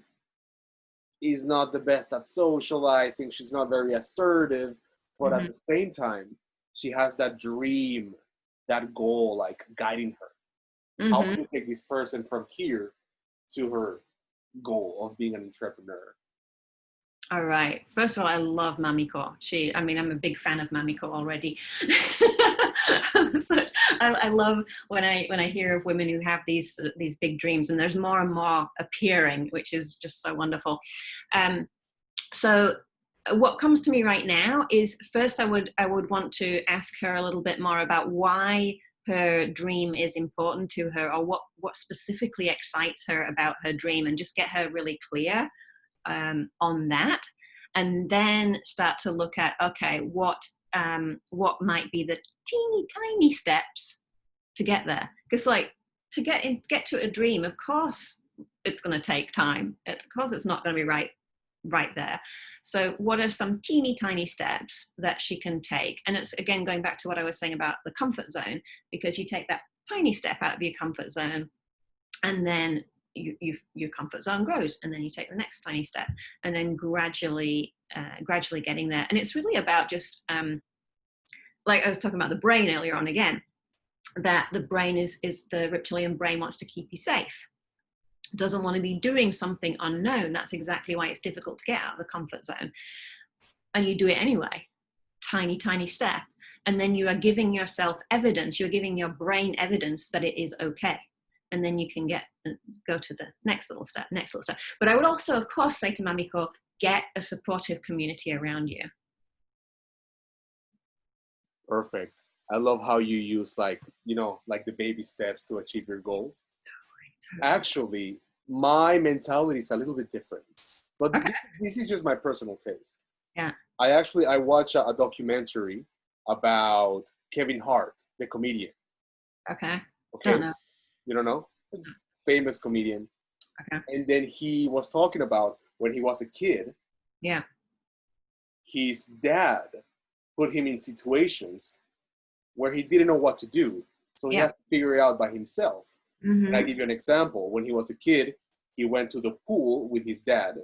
Speaker 1: is not the best at socializing, she's not very assertive, but at the same time, she has that dream, that goal, like guiding her. How do you take this person from here to her goal of being an entrepreneur?
Speaker 2: All right. First of all, I love Mamiko. I'm a big fan of Mamiko already. So I love when I hear of women who have these big dreams, and there's more and more appearing, which is just so wonderful. So what comes to me right now is, first I would want to ask her a little bit more about why her dream is important to her, or what specifically excites her about her dream, and just get her really clear on that, and then start to look at, okay, what might be the teeny tiny steps to get there. Because like, to get to a dream, of course it's going to take time, of course it's not going to be right there. So what are some teeny tiny steps that she can take? And it's, again, going back to what I was saying about the comfort zone, because you take that tiny step out of your comfort zone, and then your comfort zone grows, and then you take the next tiny step, and then gradually getting there. And it's really about just like I was talking about the brain earlier on, again, that the brain is the reptilian brain wants to keep you safe, doesn't want to be doing something unknown. That's exactly why it's difficult to get out of the comfort zone. And you do it anyway, tiny step. And then you are giving yourself evidence, you're giving your brain evidence that it is okay. And then you can go to the next little step. But I would also, of course, say to Mamiko, get a supportive community around you.
Speaker 1: Perfect. I love how you use, like, like the baby steps to achieve your goals. Actually, my mentality is a little bit different, but
Speaker 2: Okay.
Speaker 1: this is just my personal taste.
Speaker 2: Yeah.
Speaker 1: I watched a documentary about Kevin Hart, the comedian.
Speaker 2: Okay.
Speaker 1: Okay.
Speaker 2: Don't know.
Speaker 1: You don't know? Famous comedian.
Speaker 2: Okay.
Speaker 1: And then he was talking about when he was a kid,
Speaker 2: Yeah.
Speaker 1: his dad put him in situations where he didn't know what to do. So he
Speaker 2: Yeah.
Speaker 1: had to figure it out by himself.
Speaker 2: Mm-hmm.
Speaker 1: And I give you an example. When he was a kid, he went to the pool with his dad,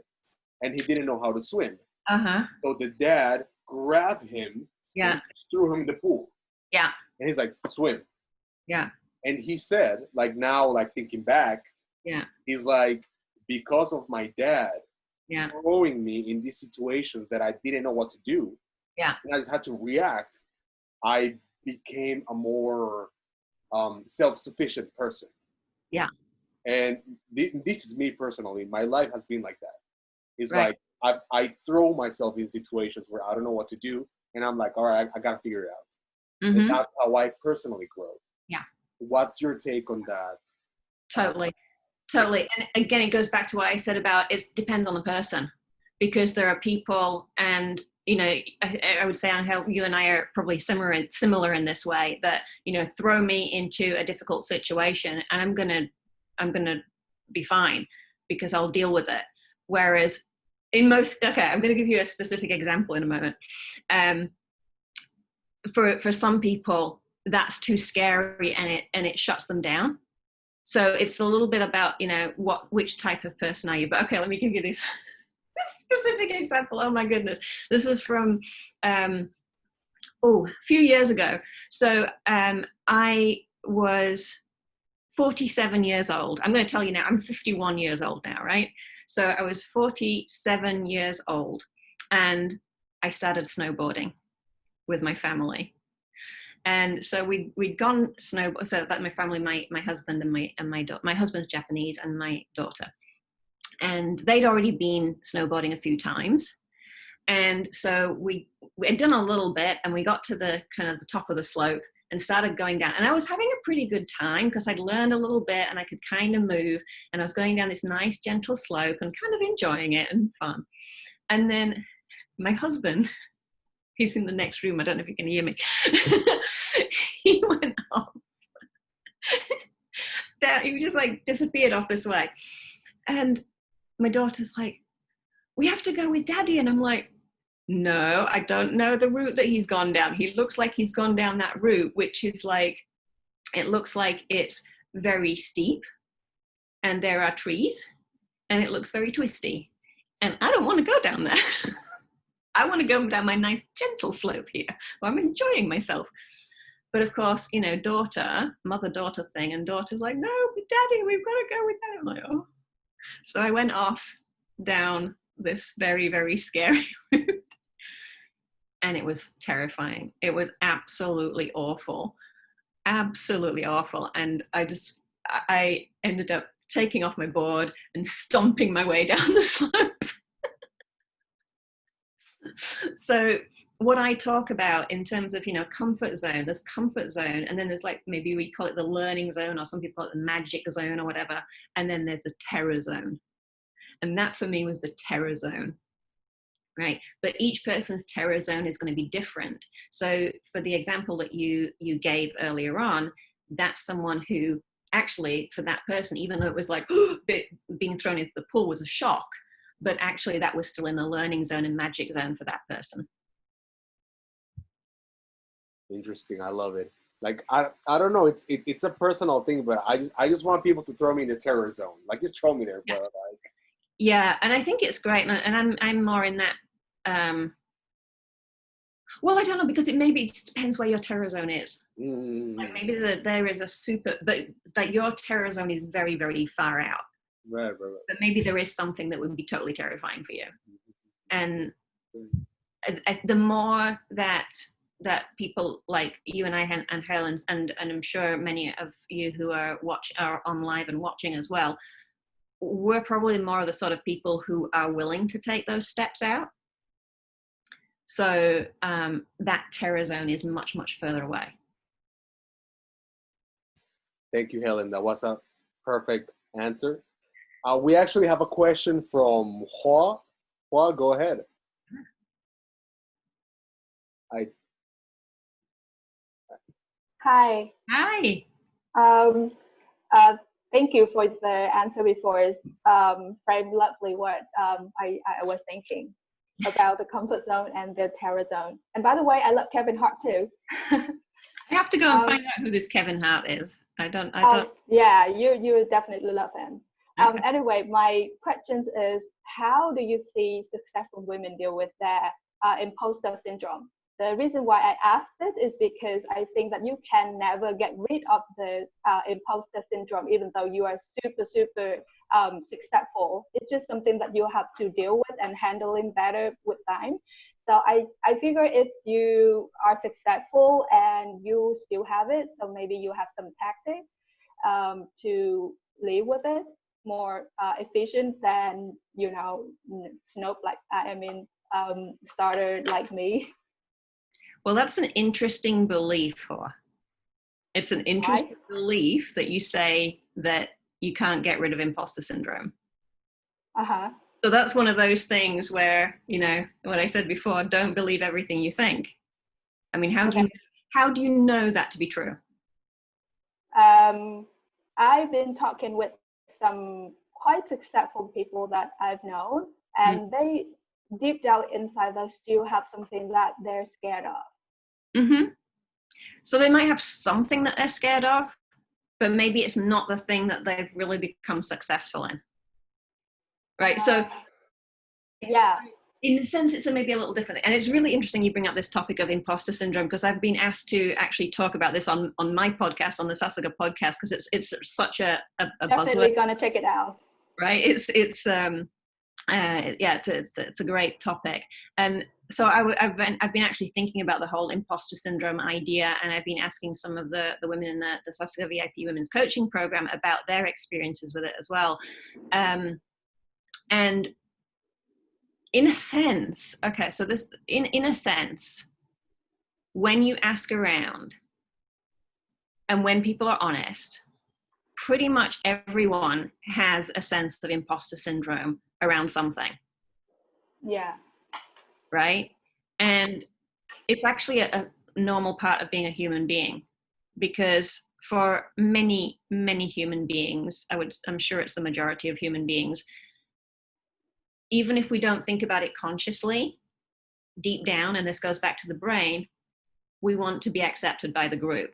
Speaker 1: and he didn't know how to swim.
Speaker 2: Uh-huh.
Speaker 1: So the dad grabbed him,
Speaker 2: Yeah.
Speaker 1: and threw him in the pool.
Speaker 2: Yeah.
Speaker 1: And he's like, swim.
Speaker 2: Yeah.
Speaker 1: And he said, like, now, like, thinking back,
Speaker 2: Yeah.
Speaker 1: he's like, because of my dad
Speaker 2: Yeah.
Speaker 1: throwing me in these situations that I didn't know what to do,
Speaker 2: Yeah.
Speaker 1: and I just had to react, I became a more self-sufficient person.
Speaker 2: Yeah.
Speaker 1: And this is me personally. My life has been like that. It's
Speaker 2: Right.
Speaker 1: like I throw myself in situations where I don't know what to do, and I'm like, all right, I gotta figure it out.
Speaker 2: Mm-hmm.
Speaker 1: And that's how I personally grow.
Speaker 2: Yeah.
Speaker 1: What's your take on that?
Speaker 2: Totally. And again, it goes back to what I said about it depends on the person, because there are people, and I would say, Angel, you and I are probably similar in this way, that throw me into a difficult situation and I'm gonna be fine because I'll deal with it. Whereas I'm going to give you a specific example in a moment. For some people, that's too scary and it shuts them down. So it's a little bit about, which type of person are you? But okay, let me give you this specific example. Oh my goodness. This is from a few years ago. So I was 47 years old. I'm going to tell you now, I'm 51 years old now, right? So I was 47 years old, and I started snowboarding with my family. And so we'd gone snowboard. So that my family, my husband and my daughter. My husband's Japanese, and my daughter, and they'd already been snowboarding a few times. And so we had done a little bit, and we got to the kind of the top of the slope and started going down. And I was having a pretty good time because I'd learned a little bit and I could kind of move. And I was going down this nice, gentle slope and kind of enjoying it and fun. And then my husband, he's in the next room. I don't know if you can hear me. He went off. He just like disappeared off this way. And my daughter's like, we have to go with Daddy. And I'm like, no, I don't know the route that he's gone down. He looks like he's gone down that route, which is like, it looks like it's very steep and there are trees and it looks very twisty. And I don't want to go down there. I want to go down my nice gentle slope here where I'm enjoying myself. But of course, mother-daughter thing, and daughter's like, no, but Daddy, we've got to go with Daddy. I'm like, oh. So I went off down this very, very scary route. And it was terrifying. It was absolutely awful. Absolutely awful. And I ended up taking off my board and stomping my way down the slope. So what I talk about in terms of, comfort zone, there's comfort zone, and then there's like, maybe we call it the learning zone, or some people call it the magic zone or whatever. And then there's the terror zone. And that for me was the terror zone, right? But each person's terror zone is going to be different. So for the example that you gave earlier on, that's someone who actually, for that person, even though it was like being thrown into the pool was a shock, but actually that was still in the learning zone and magic zone for that person.
Speaker 1: Interesting. I love it. Like, I don't know. It's a personal thing, but I just want people to throw me in the terror zone. Like, just throw me there, bro. Like,
Speaker 2: yeah, and I think it's great, and I'm more in that. Well, I don't know, because it just depends where your terror zone is. Like maybe there is a super, but like your terror zone is very, very far out.
Speaker 1: Right.
Speaker 2: But maybe there is something that would be totally terrifying for you. And the more that people like you and I and Helen, and I'm sure many of you who are on live and watching as well, we're probably more of the sort of people who are willing to take those steps out. So that terror zone is much, much further away.
Speaker 1: Thank you, Helen. That was a perfect answer. We actually have a question from Hua. Hua, go ahead.
Speaker 6: Hi.
Speaker 2: Hi.
Speaker 6: Thank you for the answer before. It's very lovely what I was thinking about the comfort zone and the terror zone. And by the way, I love Kevin Hart too.
Speaker 2: I have to go and find out who this Kevin Hart is. I don't.
Speaker 6: Yeah, you definitely love him.
Speaker 2: Okay.
Speaker 6: Anyway, my question is, how do you see successful women deal with their imposter syndrome? The reason why I asked it is because I think that you can never get rid of the imposter syndrome, even though you are super successful. It's just something that you have to deal with and handling better with time. So I figure if you are successful and you still have it, so maybe you have some tactics to live with it more efficient than, starter like me.
Speaker 2: Well, that's an interesting belief, Hua. It's an interesting belief that you say that you can't get rid of imposter syndrome.
Speaker 6: Uh-huh.
Speaker 2: So that's one of those things where, what I said before, don't believe everything you think. I mean, how do you know that to be true?
Speaker 6: I've been talking with some quite successful people that I've known, and they deep down inside, they still have something that they're scared of.
Speaker 2: Mm-hmm. So they might have something that they're scared of, but maybe it's not the thing that they've really become successful in. Right. So
Speaker 6: yeah,
Speaker 2: in a sense, it's maybe a little different. And it's really interesting you bring up this topic of imposter syndrome, because I've been asked to actually talk about this on my podcast, on the Sasuga podcast, because it's such a
Speaker 6: definitely
Speaker 2: buzzword.
Speaker 6: Gonna check it out.
Speaker 2: Right. It's a great topic. And so I've been actually thinking about the whole imposter syndrome idea, and I've been asking some of the women in the Sasuga VIP Women's Coaching Program about their experiences with it as well. And in a sense, in a sense, when you ask around and when people are honest, pretty much everyone has a sense of imposter syndrome around something.
Speaker 6: Yeah.
Speaker 2: Right? And it's actually a normal part of being a human being, because for many, many human beings, I'm sure it's the majority of human beings, even if we don't think about it consciously, deep down, and this goes back to the brain, we want to be accepted by the group.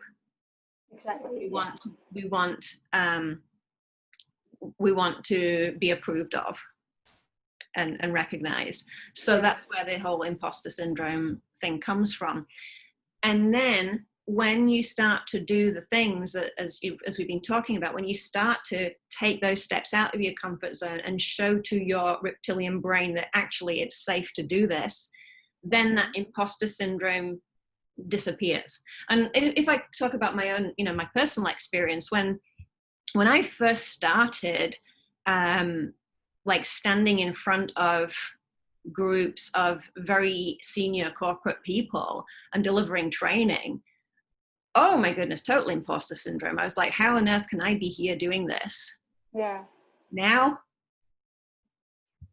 Speaker 6: Exactly.
Speaker 2: We want to be approved of and recognized. So that's where the whole imposter syndrome thing comes from. And then when you start to do the things that, as we've been talking about, when you start to take those steps out of your comfort zone and show to your reptilian brain that actually it's safe to do this, then that imposter syndrome disappears. And if I talk about my own, my personal experience, when I first started, like standing in front of groups of very senior corporate people and delivering training, oh my goodness, total imposter syndrome. I was like, how on earth can I be here doing this?
Speaker 6: Yeah.
Speaker 2: Now,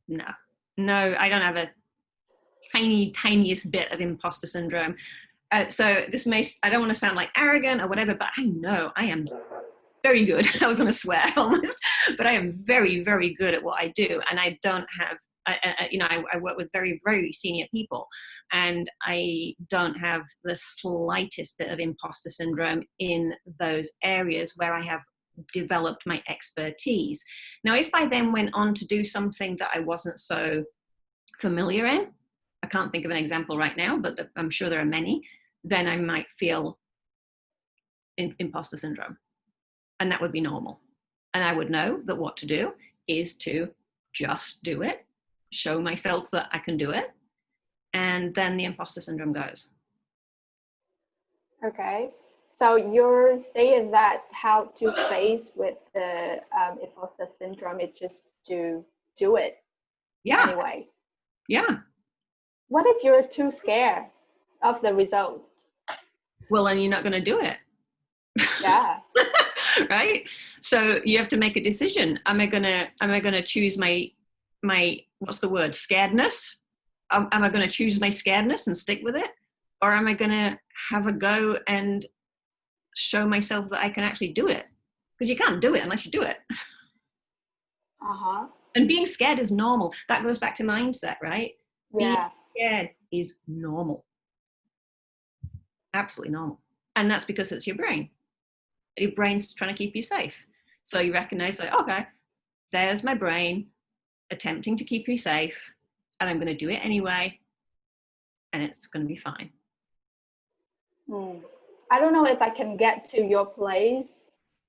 Speaker 2: no, I don't have a tiniest bit of imposter syndrome. So this I don't want to sound like arrogant or whatever, but I know I am very good. I was going to swear almost, but I am very, very good at what I do. And I don't have, I work with very, very senior people, and I don't have the slightest bit of imposter syndrome in those areas where I have developed my expertise. Now, if I then went on to do something that I wasn't so familiar in, I can't think of an example right now, but I'm sure there are many, then I might feel imposter syndrome. And that would be normal. And I would know that what to do is to just do it, show myself that I can do it, and then the imposter syndrome goes.
Speaker 6: Okay. So you're saying that how to face with the imposter syndrome is just to do it anyway.
Speaker 2: Yeah.
Speaker 6: What if you're too scared of the result?
Speaker 2: Well, then you're not going to do it.
Speaker 6: Yeah.
Speaker 2: Right? So you have to make a decision. Am I gonna choose my what's the word, scaredness? Am I going to choose my scaredness and stick with it, or am I going to have a go and show myself that I can actually do it? Because you can't do it unless you do it.
Speaker 6: Uh-huh.
Speaker 2: And being scared is normal. That goes back to mindset, right?
Speaker 6: Yeah.
Speaker 2: Being scared is normal. Absolutely normal. And that's because it's your brain. Your brain's trying to keep you safe. So you recognize, like, okay, there's my brain attempting to keep you safe, and I'm going to do it anyway, and it's going to be fine.
Speaker 6: I don't know if I can get to your place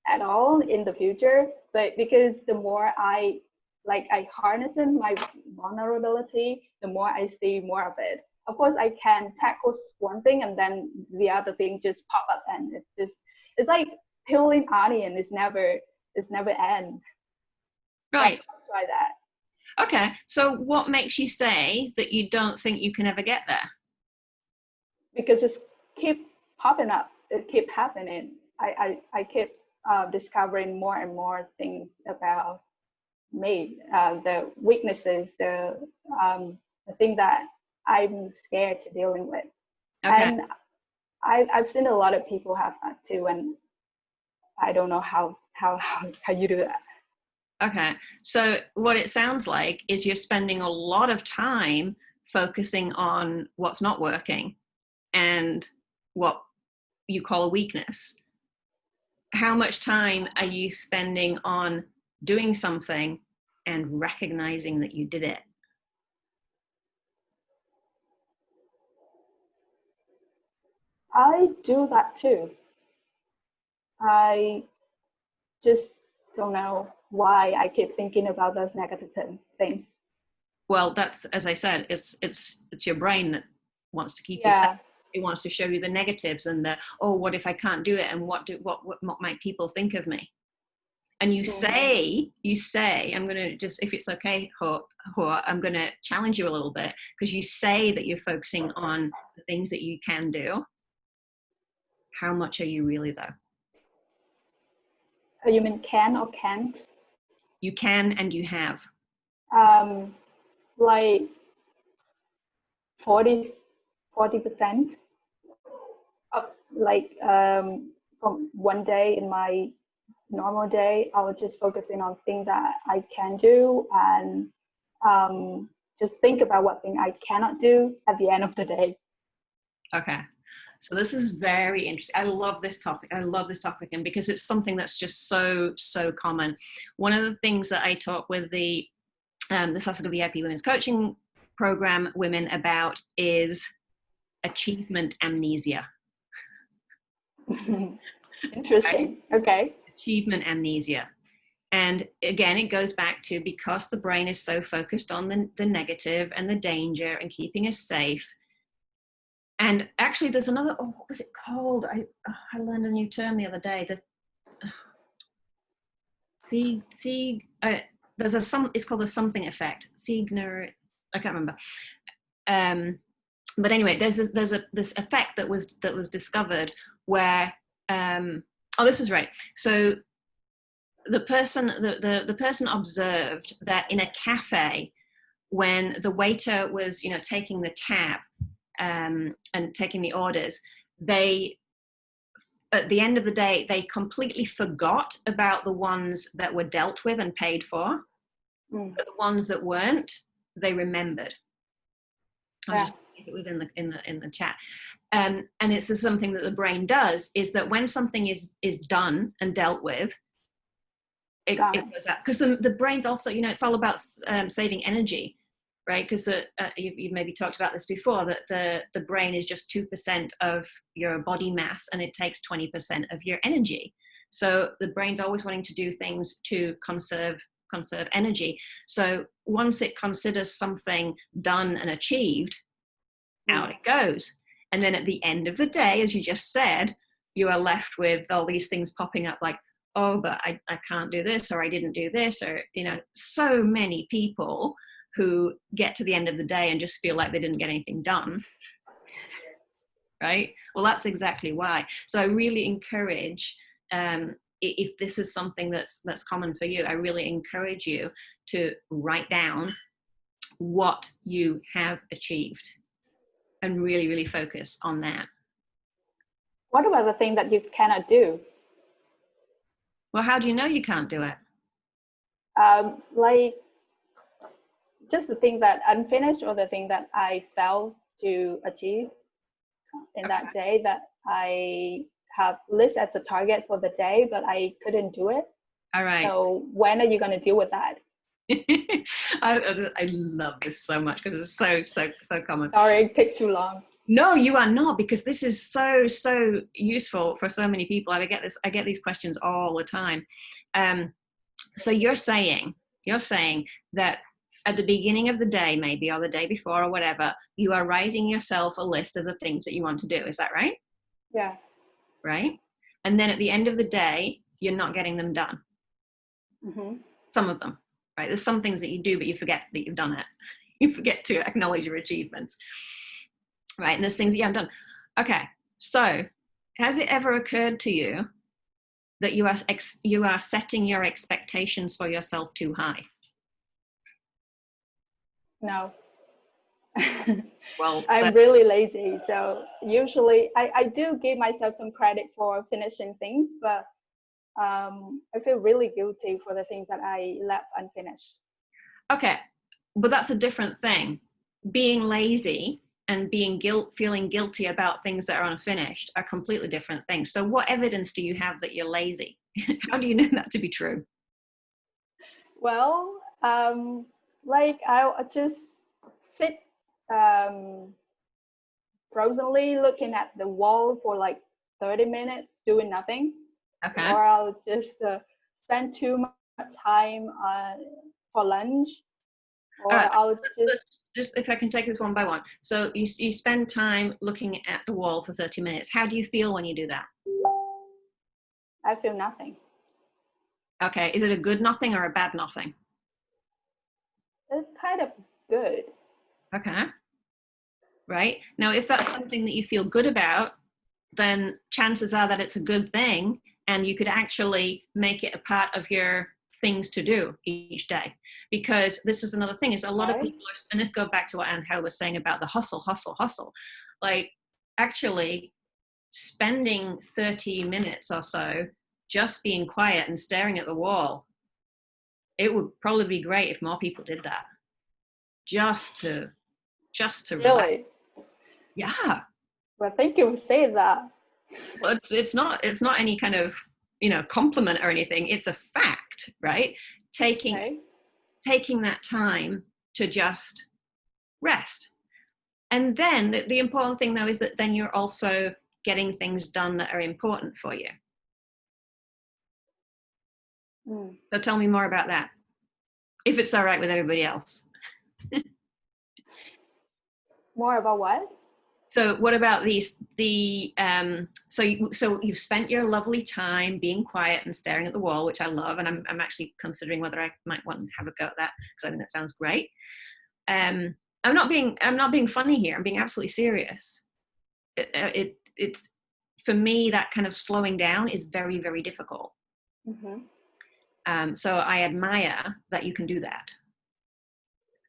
Speaker 6: at all in the future, but because the more I harness in my vulnerability, the more I see more of it. Of course, I can tackle one thing and then the other thing just pop up, and it's like peeling onion. It's never end.
Speaker 2: Right.
Speaker 6: So try that.
Speaker 2: Okay. So what makes you say that you don't think you can ever get there?
Speaker 6: Because it keeps popping up. It keeps happening. I keep discovering more and more things about me, the weaknesses, the thing that I'm scared to dealing with.
Speaker 2: Okay.
Speaker 6: And I've seen a lot of people have that too, and I don't know how you do that.
Speaker 2: Okay. So what it sounds like is you're spending a lot of time focusing on what's not working and what you call a weakness. How much time are you spending on doing something and recognizing that you did it?
Speaker 6: I do that too. I just don't know why I keep thinking about those negative things.
Speaker 2: Well, that's, as I said, it's your brain that wants to keep you
Speaker 6: Yeah.
Speaker 2: safe. It wants to show you the negatives and the, oh, what if I can't do it, and what might people think of me? And you say, I'm going to just, if it's okay, Ho, I'm going to challenge you a little bit, because you say that you're focusing on the things that you can do. How much are you really, though?
Speaker 6: You mean can or can't?
Speaker 2: You can and you have.
Speaker 6: Like 40%. Like from one day in my normal day, I was just focusing on things that I can do, and just think about what thing I cannot do at the end of the day.
Speaker 2: Okay. So this is very interesting. I love this topic. And because it's something that's just so common. One of the things that I talk with the Sasuga VIP Women's Coaching Program women about is achievement amnesia.
Speaker 6: Interesting. Okay.
Speaker 2: Achievement amnesia. And again, it goes back to, because the brain is so focused on the negative and the danger and keeping us safe. And actually, there's another, what was it called? I learned a new term the other day. It's called the something effect. I can't remember. But anyway, there's this effect that was discovered where oh, this is right. So the person observed that in a cafe, when the waiter was, taking the tab and taking the orders, they, at the end of the day, they completely forgot about the ones that were dealt with and paid for. But the ones that weren't, they remembered. It was in the chat. And it's something that the brain does, is that when something is done and dealt with, it goes up. Because the brain's also, it's all about saving energy, right? Because you've maybe talked about this before, that the brain is just 2% of your body mass, and it takes 20% of your energy. So the brain's always wanting to do things to conserve energy. So once it considers something done and achieved, out it goes. And then at the end of the day, as you just said, you are left with all these things popping up like, oh, but I can't do this, or I didn't do this, or, so many people who get to the end of the day and just feel like they didn't get anything done, right? Well, that's exactly why. So I really encourage, if this is something that's common for you, I really encourage you to write down what you have achieved and really, really focus on that.
Speaker 6: What about the thing that you cannot do?
Speaker 2: Well, how do you know you can't do it?
Speaker 6: Like just the thing that unfinished, or the thing that I failed to achieve in that day, that I have list as a target for the day, but I couldn't do it.
Speaker 2: All right.
Speaker 6: So when are you going to deal with that?
Speaker 2: I love this so much, because it's so common.
Speaker 6: Sorry, it took too long.
Speaker 2: No, you are not, because this is so useful for so many people. I get these questions all the time. So you're saying that at the beginning of the day, maybe, or the day before, or whatever, you are writing yourself a list of the things that you want to do. Is that right?
Speaker 6: Yeah.
Speaker 2: Right? And then at the end of the day, you're not getting them done.
Speaker 6: Mm-hmm.
Speaker 2: Some of them, right? There's some things that you do, but you forget that you've done it. You forget to acknowledge your achievements, right? And there's things that you haven't done. Okay, so has it ever occurred to you that you are setting your expectations for yourself too high?
Speaker 6: No.
Speaker 2: Well,
Speaker 6: I'm really lazy, so usually I do give myself some credit for finishing things, but I feel really guilty for the things that I left unfinished.
Speaker 2: Okay, but that's a different thing. Being lazy and feeling guilty about things that are unfinished are completely different things. So what evidence do you have that you're lazy? How do you know that to be true?
Speaker 6: Well, like I'll just sit frozenly looking at the wall for like 30 minutes doing nothing.
Speaker 2: Okay.
Speaker 6: Or I'll just spend too much time for lunch. Or I'll
Speaker 2: just, if I can take this one by one. So you spend time looking at the wall for 30 minutes. How do you feel when you do that?
Speaker 6: I feel nothing.
Speaker 2: Okay. Is it a good nothing or a bad nothing?
Speaker 6: It's kind of good.
Speaker 2: Okay. Right. Now, if that's something that you feel good about, then chances are that it's a good thing, and you could actually make it a part of your things to do each day. Because this is another thing, is a lot of people are, and let's go back to what Angel was saying about the hustle. Like, actually spending 30 minutes or so just being quiet and staring at the wall, it would probably be great if more people did that. Just to
Speaker 6: really
Speaker 2: relax. Yeah.
Speaker 6: Well, thank you for saying that.
Speaker 2: Well, it's not any kind of compliment or anything. It's a fact, right? Taking that time to just rest. And then the important thing, though, is that then you're also getting things done that are important for you. So tell me more about that, if it's all right with everybody else.
Speaker 6: More about what?
Speaker 2: So what about so you've spent your lovely time being quiet and staring at the wall, which I love, and I'm actually considering whether I might want to have a go at that, because I think that sounds great. I'm not being funny here. I'm being absolutely serious. It's for me, that kind of slowing down is very, very difficult. So I admire that you can do that.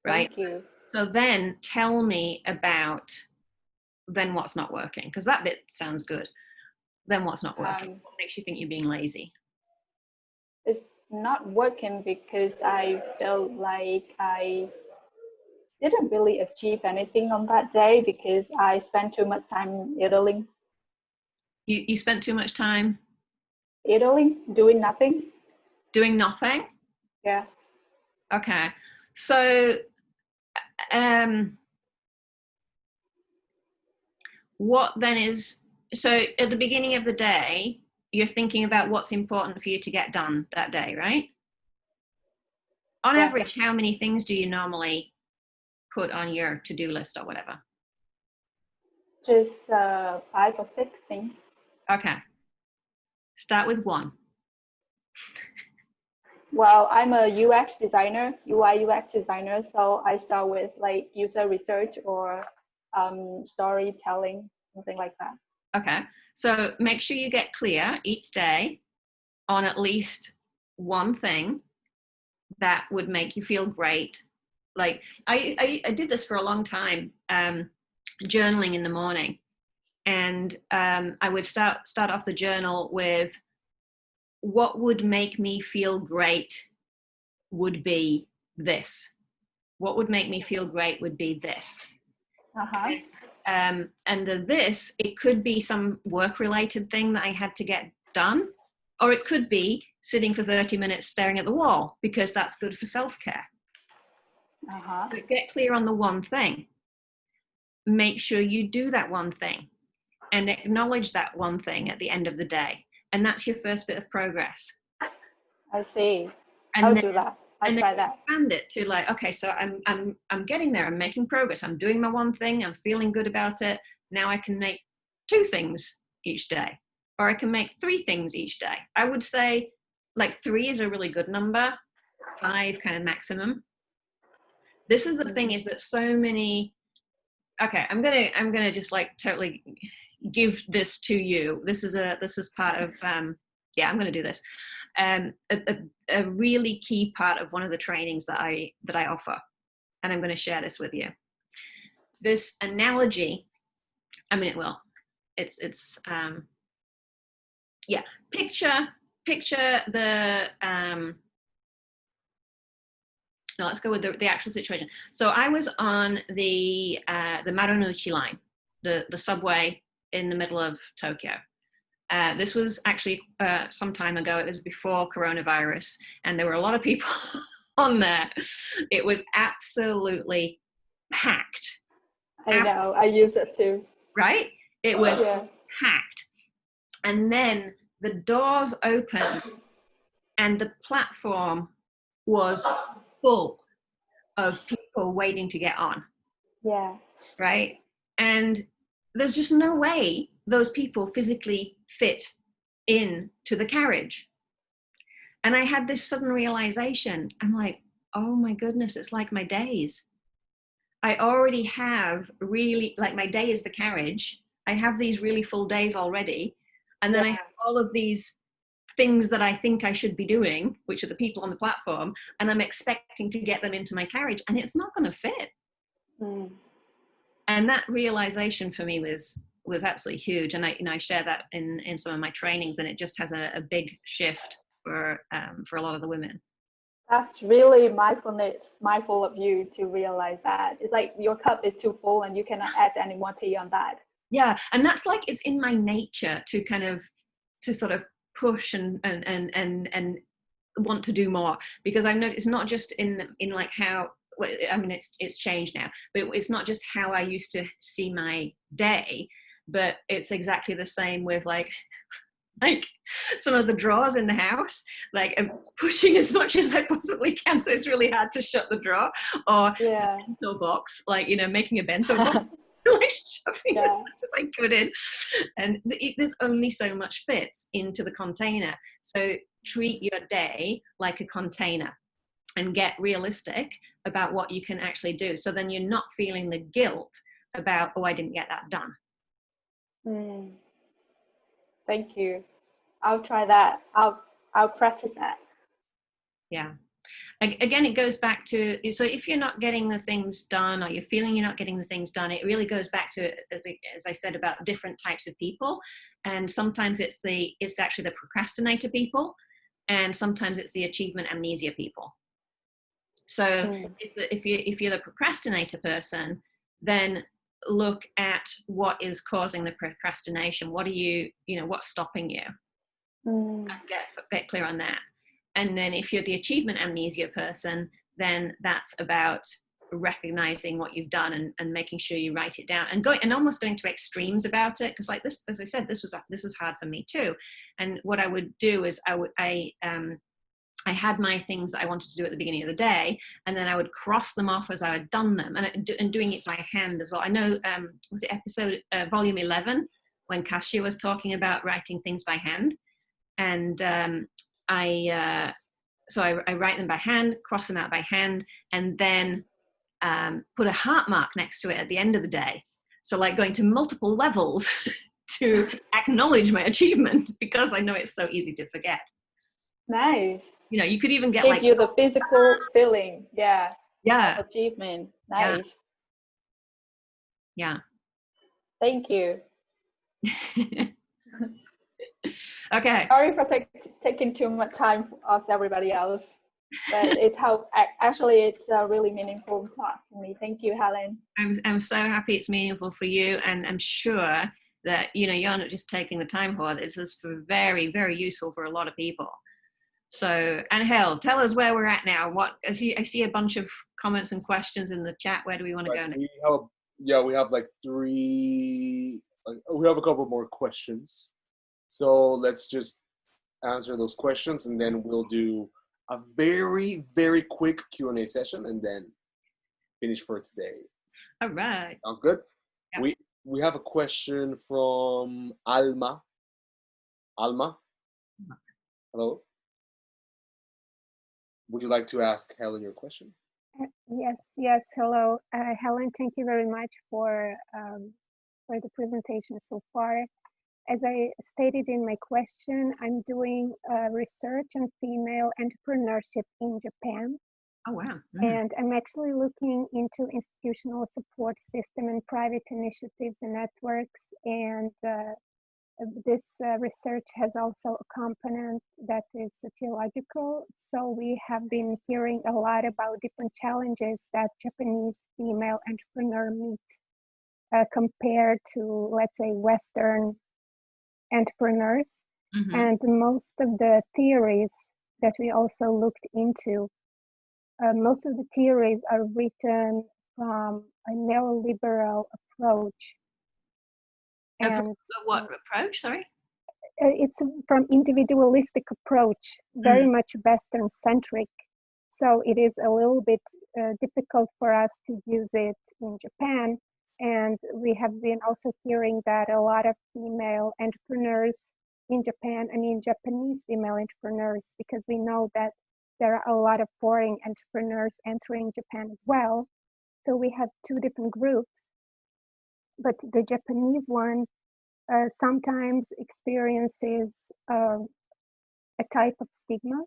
Speaker 2: Right.
Speaker 6: Thank you.
Speaker 2: So then tell me about then what's not working, because that bit sounds good. Then what's not working? What makes you think you're being lazy?
Speaker 6: It's not working because I felt like I didn't really achieve anything on that day because I spent too much time idling.
Speaker 2: You spent too much time
Speaker 6: Idling, doing nothing.
Speaker 2: Doing nothing?
Speaker 6: Yeah.
Speaker 2: Okay. So what then is, so at the beginning of the day, you're thinking about what's important for you to get done that day, right? On average, how many things do you normally put on your to-do list or whatever?
Speaker 6: Just 5 or 6 things.
Speaker 2: Okay. Start with 1.
Speaker 6: Well, I'm a UX designer, UI UX designer, so I start with like user research or storytelling, something like that.
Speaker 2: Okay. So make sure you get clear each day on at least one thing that would make you feel great. Like I did this for a long time, journaling in the morning, and I would start off the journal with what would make me feel great would be this. What would make me feel great would be this. And this, it could be some work-related thing that I had to get done, or it could be sitting for 30 minutes staring at the wall because that's good for self-care. But get clear on the one thing. Make sure you do that one thing and acknowledge that one thing at the end of the day. And that's your first bit of progress.
Speaker 6: I see.
Speaker 2: And
Speaker 6: I'll
Speaker 2: then,
Speaker 6: do that. I'll
Speaker 2: and
Speaker 6: try
Speaker 2: then
Speaker 6: that.
Speaker 2: expand it to like, okay, so I'm getting there. I'm making progress. I'm doing my one thing. I'm feeling good about it. Now I can make 2 things each day, or I can make 3 things each day. I would say like 3 is a really good number. 5 kind of maximum. This is the thing, is that so many, okay, I'm gonna just like totally give this to you. This is part of yeah, I'm gonna do this. A really key part of one of the trainings that I offer, and I'm gonna share this with you. This analogy, I mean, it's yeah, picture the no, let's go with the actual situation. So I was on the Marunouchi line, the subway in the middle of Tokyo. This was actually some time ago. It was before coronavirus, and there were a lot of people on there. It was absolutely packed.
Speaker 6: I know, I use it too.
Speaker 2: Right? It was packed. And then the doors opened, and the platform was full of people waiting to get on.
Speaker 6: Yeah.
Speaker 2: Right? And there's just no way those people physically fit into the carriage. And I had this sudden realization. I'm like, oh my goodness, it's like my days. I already have really, like, my day is the carriage. I have these really full days already. And then I have all of these things that I think I should be doing, which are the people on the platform, and I'm expecting to get them into my carriage, and it's not going to fit. And that realization for me was absolutely huge. And I share that in some of my trainings, and it just has a big shift for a lot of the women.
Speaker 6: That's really mindful of you to realize that. It's like your cup is too full and you cannot add any more tea on that. Yeah,
Speaker 2: and that's like, it's in my nature to sort of push and want to do more, because I've noticed it's not just in like how, I mean, it's changed now, but it's not just how I used to see my day, but it's exactly the same with like some of the drawers in the house. Like, I'm pushing as much as I possibly can, so it's really hard to shut the drawer, or the bento box, like, you know, making a bento box. Like shoving as much as I could in, and there's only so much fits into the container. So treat your day like a container. and get realistic about what you can actually do. So then you're not feeling the guilt about, oh, I didn't get that done.
Speaker 6: Thank you. I'll try that. I'll practice that.
Speaker 2: Yeah. Again, it goes back to, so if you're not getting the things done, or you're feeling you're not getting the things done, it really goes back to, as I said, about different types of people. And sometimes it's actually the procrastinator people, and sometimes it's the achievement amnesia people. So if you're the procrastinator person, then look at what is causing the procrastination. What are what's stopping you? And get clear on that. And then if you're the achievement amnesia person, then that's about recognizing what you've done and making sure you write it down, and almost going to extremes about it. Because like this, as I said, this was hard for me too. And what I would do is I had my things that I wanted to do at the beginning of the day, and then I would cross them off as I had done them, and doing it by hand as well. I know, was it episode volume 11 when Kasia was talking about writing things by hand, and I write them by hand, cross them out by hand, and then put a heart mark next to it at the end of the day. So like going to multiple levels to acknowledge my achievement, because I know it's so easy to forget.
Speaker 6: Nice.
Speaker 2: You could even get
Speaker 6: Give
Speaker 2: like
Speaker 6: you the physical feeling. Yeah.
Speaker 2: Yeah.
Speaker 6: Of achievement. Nice.
Speaker 2: Yeah.
Speaker 6: Thank you.
Speaker 2: Okay.
Speaker 6: Sorry for taking too much time of everybody else, but it's a really meaningful talk to me. Thank you, Helen.
Speaker 2: I'm so happy it's meaningful for you, and I'm sure that you're not just taking the time for this. This is very, very useful for a lot of people. So, Angel, tell us where we're at now. I see a bunch of comments and questions in the chat. Where do we want to go next?
Speaker 1: We have like we have a couple more questions. So let's just answer those questions, and then we'll do a very, very quick Q&A session, and then finish for today.
Speaker 2: All right.
Speaker 1: Sounds good?
Speaker 2: Yeah.
Speaker 1: We have a question from Alma. Alma? Hello? Would you like to ask Helen your question?
Speaker 7: Yes. Hello, Helen. Thank you very much for the presentation so far. As I stated in my question, I'm doing research on female entrepreneurship in Japan.
Speaker 2: Oh, wow.
Speaker 7: And I'm actually looking into institutional support system and private initiatives and networks. And this research has also a component that is sociological. So we have been hearing a lot about different challenges that Japanese female entrepreneurs meet compared to, let's say, Western entrepreneurs. And most of the theories that we also looked into, most of the theories are written from a neoliberal approach.
Speaker 2: And what approach? Sorry.
Speaker 7: It's from individualistic approach, very much Western centric. So it is a little bit difficult for us to use it in Japan. And we have been also hearing that a lot of female entrepreneurs in Japan, Japanese female entrepreneurs, because we know that there are a lot of foreign entrepreneurs entering Japan as well. So we have two different groups. But the Japanese one sometimes experiences a type of stigma,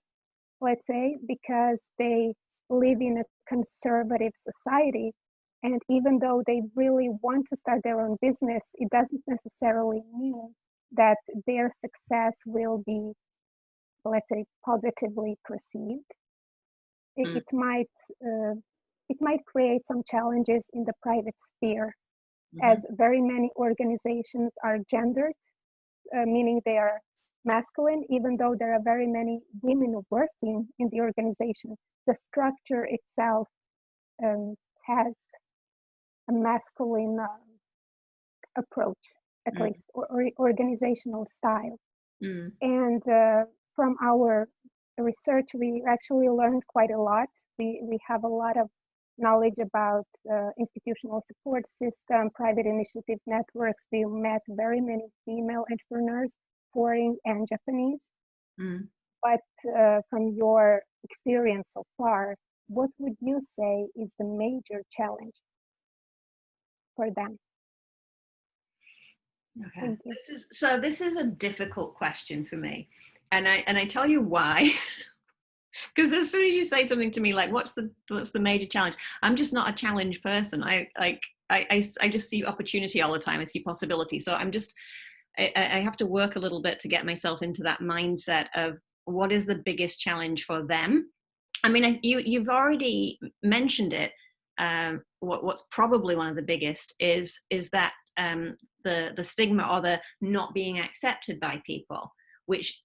Speaker 7: let's say, because they live in a conservative society. And even though they really want to start their own business, it doesn't necessarily mean that their success will be, let's say, positively perceived. It might create some challenges in the private sphere, as very many organizations are gendered, meaning they are masculine, even though there are very many women working in the organization. The structure itself has a masculine approach, at least, or organizational style. And from our research, we actually learned quite a lot. We have a lot of knowledge about institutional support system, private initiative networks. We met very many female entrepreneurs, foreign and Japanese. but from your experience so far, what would you say is the major challenge for them?
Speaker 2: Okay.
Speaker 7: Thank you.
Speaker 2: This is a difficult question for me, and I tell you why. Because as soon as you say something to me like, what's the major challenge, I'm just not a challenge person. I just see opportunity all the time. I see possibility. So I have to work a little bit to get myself into that mindset of what is the biggest challenge for them. I mean, you've already mentioned it. What's probably one of the biggest is that the stigma or the not being accepted by people, which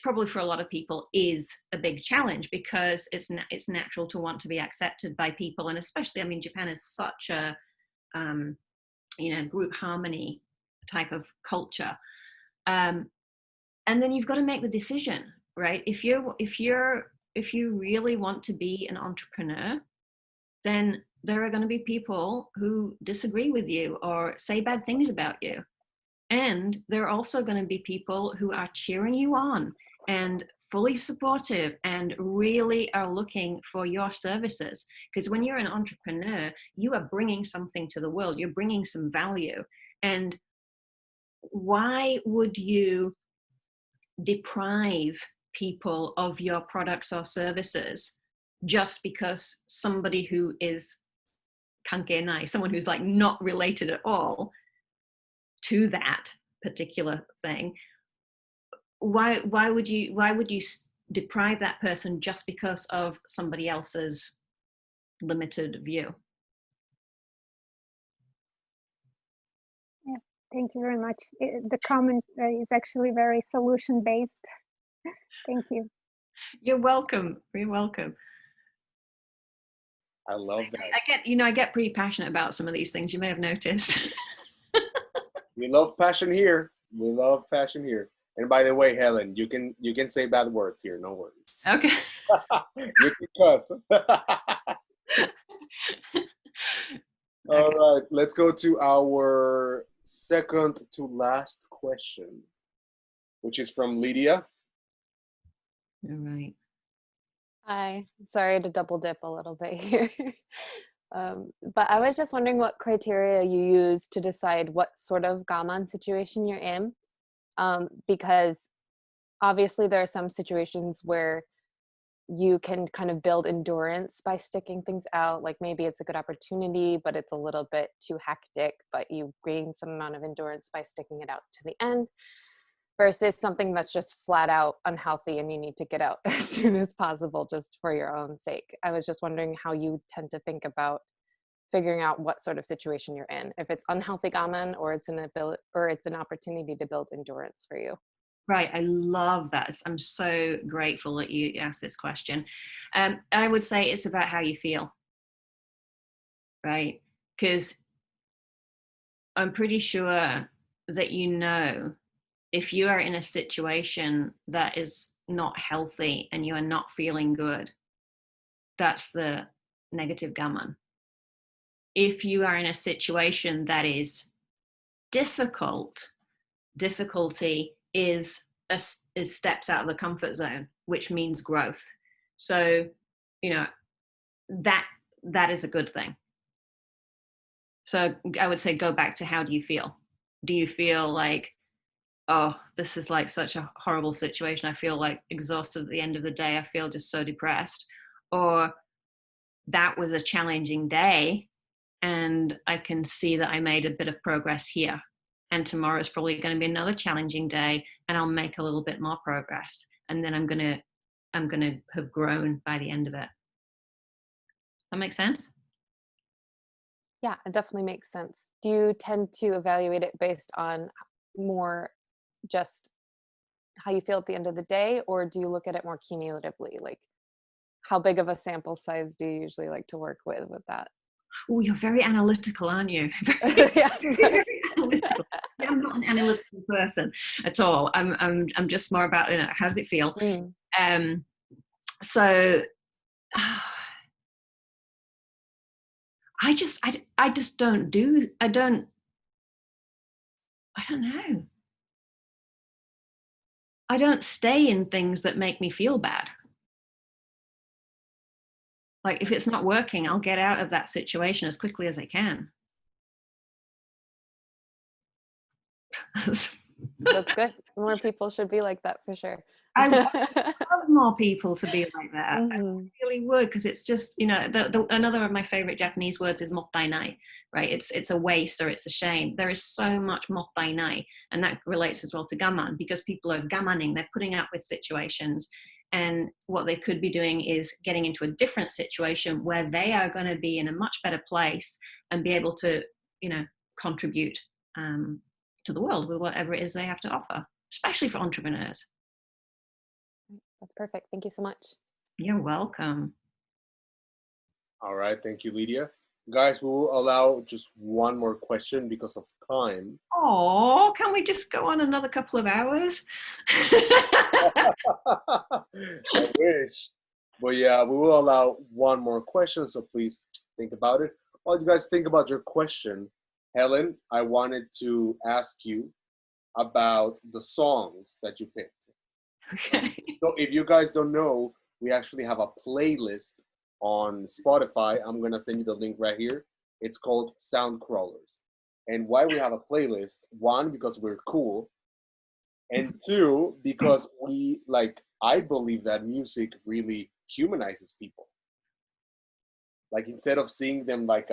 Speaker 2: probably for a lot of people is a big challenge, because it's natural to want to be accepted by people, and especially, I mean, Japan is such a group harmony type of culture, and then you've got to make the decision, right? If you really want to be an entrepreneur, then there are going to be people who disagree with you or say bad things about you. And there are also going to be people who are cheering you on and fully supportive and really are looking for your services. Because when you're an entrepreneur, you are bringing something to the world. You're bringing some value. And why would you deprive people of your products or services just because somebody who is kankenai, someone who's like not related at all to that particular thing, why would you deprive that person just because of somebody else's limited view?
Speaker 7: Yeah, thank you very much. The comment is actually very solution based. Thank you.
Speaker 2: You're welcome. You're welcome.
Speaker 1: I love that.
Speaker 2: I get pretty passionate about some of these things. You may have noticed.
Speaker 1: We love passion here. We love passion here. And by the way, Helen, you can say bad words here. No worries.
Speaker 2: Okay.
Speaker 1: You can cuss. All right. Let's go to our second to last question, which is from Lydia.
Speaker 2: All right.
Speaker 4: Hi, sorry to double dip a little bit here. But I was just wondering what criteria you use to decide what sort of gaman situation you're in. Because obviously there are some situations where you can kind of build endurance by sticking things out. Like maybe it's a good opportunity, but it's a little bit too hectic, but you gain some amount of endurance by sticking it out to the end. Versus something that's just flat out unhealthy and you need to get out as soon as possible just for your own sake. I was just wondering how you tend to think about figuring out what sort of situation you're in, if it's unhealthy gamen or it's an opportunity to build endurance for you.
Speaker 2: Right, I love that. I'm so grateful that you asked this question. I would say it's about how you feel, right? Because I'm pretty sure that if you are in a situation that is not healthy and you are not feeling good, that's the negative gaman. If you are in a situation that is difficulty is steps out of the comfort zone, which means growth. So, that is a good thing. So I would say go back to, how do you feel? Do you feel like, oh, this is like such a horrible situation, I feel like exhausted at the end of the day, I feel just so depressed? Or that was a challenging day and I can see that I made a bit of progress here, and tomorrow is probably going to be another challenging day and I'll make a little bit more progress, and then I'm going to have grown by the end of it. That makes sense?
Speaker 4: Yeah, it definitely makes sense. Do you tend to evaluate it based on more just how you feel at the end of the day, or do you look at it more cumulatively? Like, how big of a sample size do you usually like to work with that?
Speaker 2: Oh, you're very analytical, aren't you?
Speaker 4: Yeah,
Speaker 2: very analytical. I'm not an analytical person at all. I'm just more about, how does it feel? So I don't know. I don't stay in things that make me feel bad. Like if it's not working, I'll get out of that situation as quickly as I can.
Speaker 4: That's good. More people should be like that for sure.
Speaker 2: I love more people to be like that.
Speaker 4: Mm-hmm.
Speaker 2: I really would, because it's just, you know, another of my favorite Japanese words is mottainai, right? It's a waste or it's a shame. There is so much mottainai, and that relates as well to gaman, because people are gamaning, they're putting up with situations, and what they could be doing is getting into a different situation where they are going to be in a much better place and be able to, you know, contribute to the world with whatever it is they have to offer, especially for entrepreneurs.
Speaker 4: That's perfect. Thank you so much.
Speaker 2: You're welcome.
Speaker 1: All right, thank you, Lydia. Guys, we will allow just one more question because of time.
Speaker 2: Oh, can we just go on another couple of hours?
Speaker 1: I wish. But yeah, we will allow one more question, so please think about it. While you guys think about your question, Helen, I wanted to ask you about the songs that you picked.
Speaker 2: Okay.
Speaker 1: So if you guys don't know, we actually have a playlist on Spotify. I'm going to send you the link right here. It's called NIGHTCRAWLERS. And why we have a playlist, one, because we're cool. And two, because I believe that music really humanizes people. Like instead of seeing them like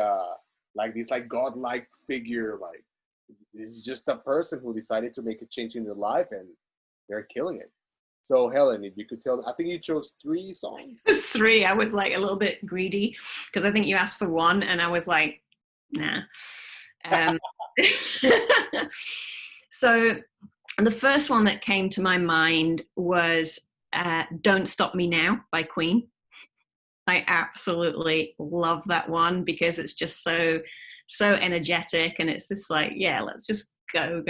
Speaker 1: this like godlike figure, like it's just a person who decided to make a change in their life and they're killing it. So Helen, if you could tell me, I think you chose 3 songs.
Speaker 2: 3. I was like a little bit greedy because I think you asked for 1 and I was like, nah. So the first one that came to my mind was Don't Stop Me Now by Queen. I absolutely love that one because it's just so energetic, and it's just like, yeah, let's just go.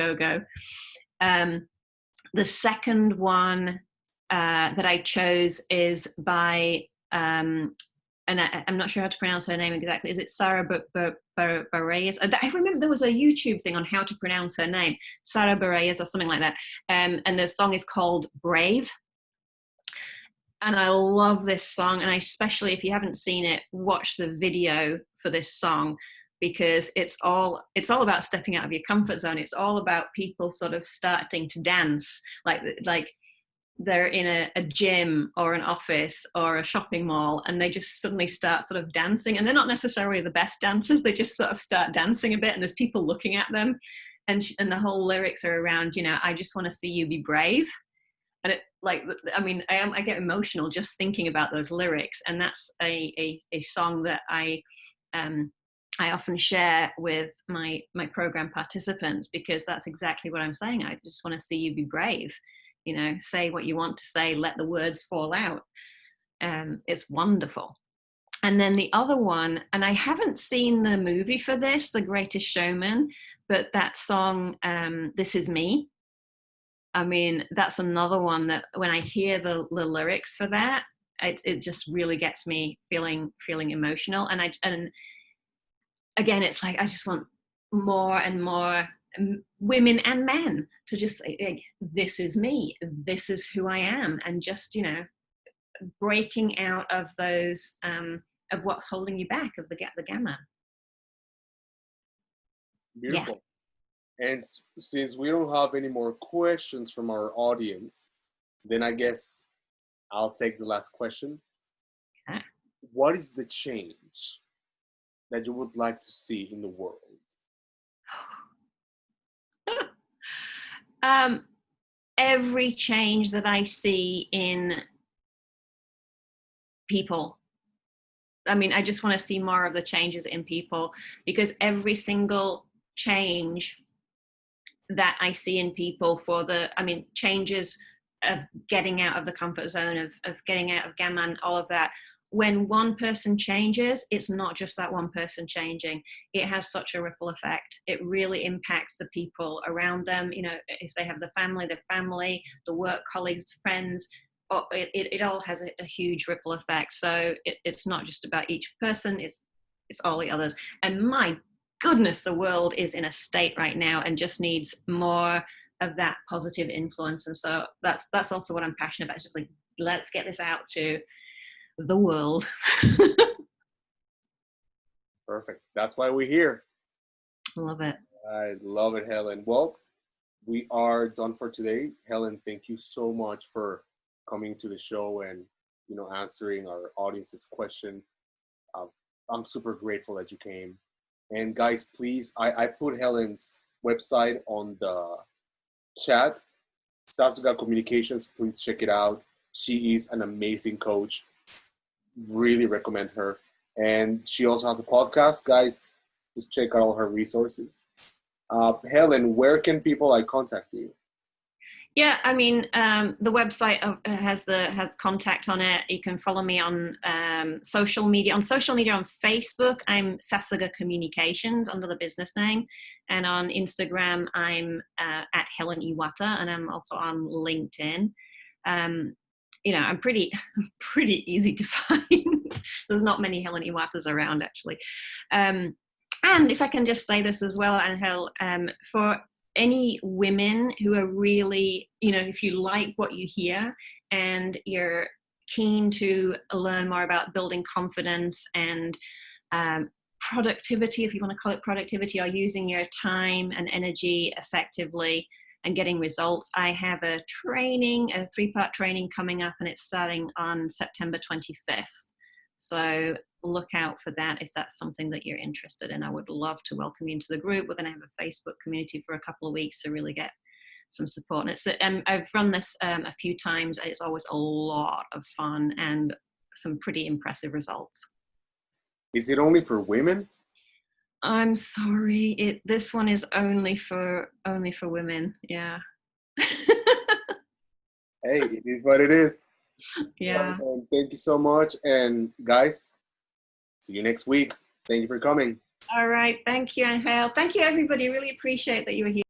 Speaker 2: The second one that I chose is by, and I'm not sure how to pronounce her name exactly. Is it Sarah Bareilles? I remember there was a YouTube thing on how to pronounce her name, Sarah Bareilles or something like that. And the song is called Brave. And I love this song, and especially if you haven't seen it, watch the video for this song, because it's all about stepping out of your comfort zone. It's all about people sort of starting to dance, like they're in a gym or an office or a shopping mall, and they just suddenly start sort of dancing, and they're not necessarily the best dancers. They just sort of start dancing a bit, and there's people looking at them, and the whole lyrics are around, you know, I just want to see you be brave. And it, like, I mean, I get emotional just thinking about those lyrics, and that's a song that I often share with my program participants, because that's exactly what I'm saying. I just want to see you be brave. You know, say what you want to say, let the words fall out. It's wonderful. And then the other one, and I haven't seen the movie for this, The Greatest Showman, but that song, This Is Me. I mean, that's another one that when I hear the lyrics for that, it just really gets me feeling emotional. And again, it's like, I just want more and more women and men to just say, like, this is me, this is who I am, and just, you know, breaking out of those of what's holding you back, of the gamma.
Speaker 1: Beautiful. Yeah. And since we don't have any more questions from our audience, then I guess I'll take the last question.
Speaker 2: Okay.
Speaker 1: What is the change that you would like to see in the world?
Speaker 2: Every change that I see in people. I mean, I just want to see more of the changes in people, because every single change that I see in people changes of getting out of the comfort zone, of getting out of gammon, all of that. When one person changes, it's not just that one person changing. It has such a ripple effect. It really impacts the people around them. You know, if they have the family, the work colleagues, friends, it all has a huge ripple effect. So it's not just about each person, it's all the others. And my goodness, the world is in a state right now and just needs more that positive influence. And so that's also what I'm passionate about. It's just like, let's get this out to the world.
Speaker 1: Perfect. That's why we're here.
Speaker 2: Love it.
Speaker 1: I love it, Helen. Well, we are done for today. Helen, thank you so much for coming to the show and, you know, answering our audience's question. I'm super grateful that you came. And guys, please, I put Helen's website on the chat. Sasuga Communications, please check it out. She is an amazing coach. Really recommend her. And she also has a podcast. Guys, just check out all her resources. Helen, where can people contact you?
Speaker 2: Yeah, I mean, the website has contact on it. You can follow me on social media. On Facebook, I'm Sasuga Communications under the business name. And on Instagram, I'm at Helen Iwata, and I'm also on LinkedIn. You know, I'm pretty easy to find. There's not many Helen Iwatas around, actually. And if I can just say this as well, Angel, for any women who are really, you know, if you like what you hear and you're keen to learn more about building confidence and productivity, if you want to call it productivity, or using your time and energy effectively and getting results, I have a 3-part training coming up, and it's starting on September 25th. So look out for that if that's something that you're interested in. I would love to welcome you into the group. We're going to have a Facebook community for a couple of weeks to really get some support. And I've run this a few times. It's always a lot of fun and some pretty impressive results.
Speaker 1: Is it only for women?
Speaker 2: I'm sorry. This one is only for women. Yeah.
Speaker 1: Hey, it is what it is.
Speaker 2: Yeah.
Speaker 1: Thank you so much. And guys, see you next week. Thank you for coming.
Speaker 2: All right. Thank you, Angel. Thank you, everybody. Really appreciate that you were here.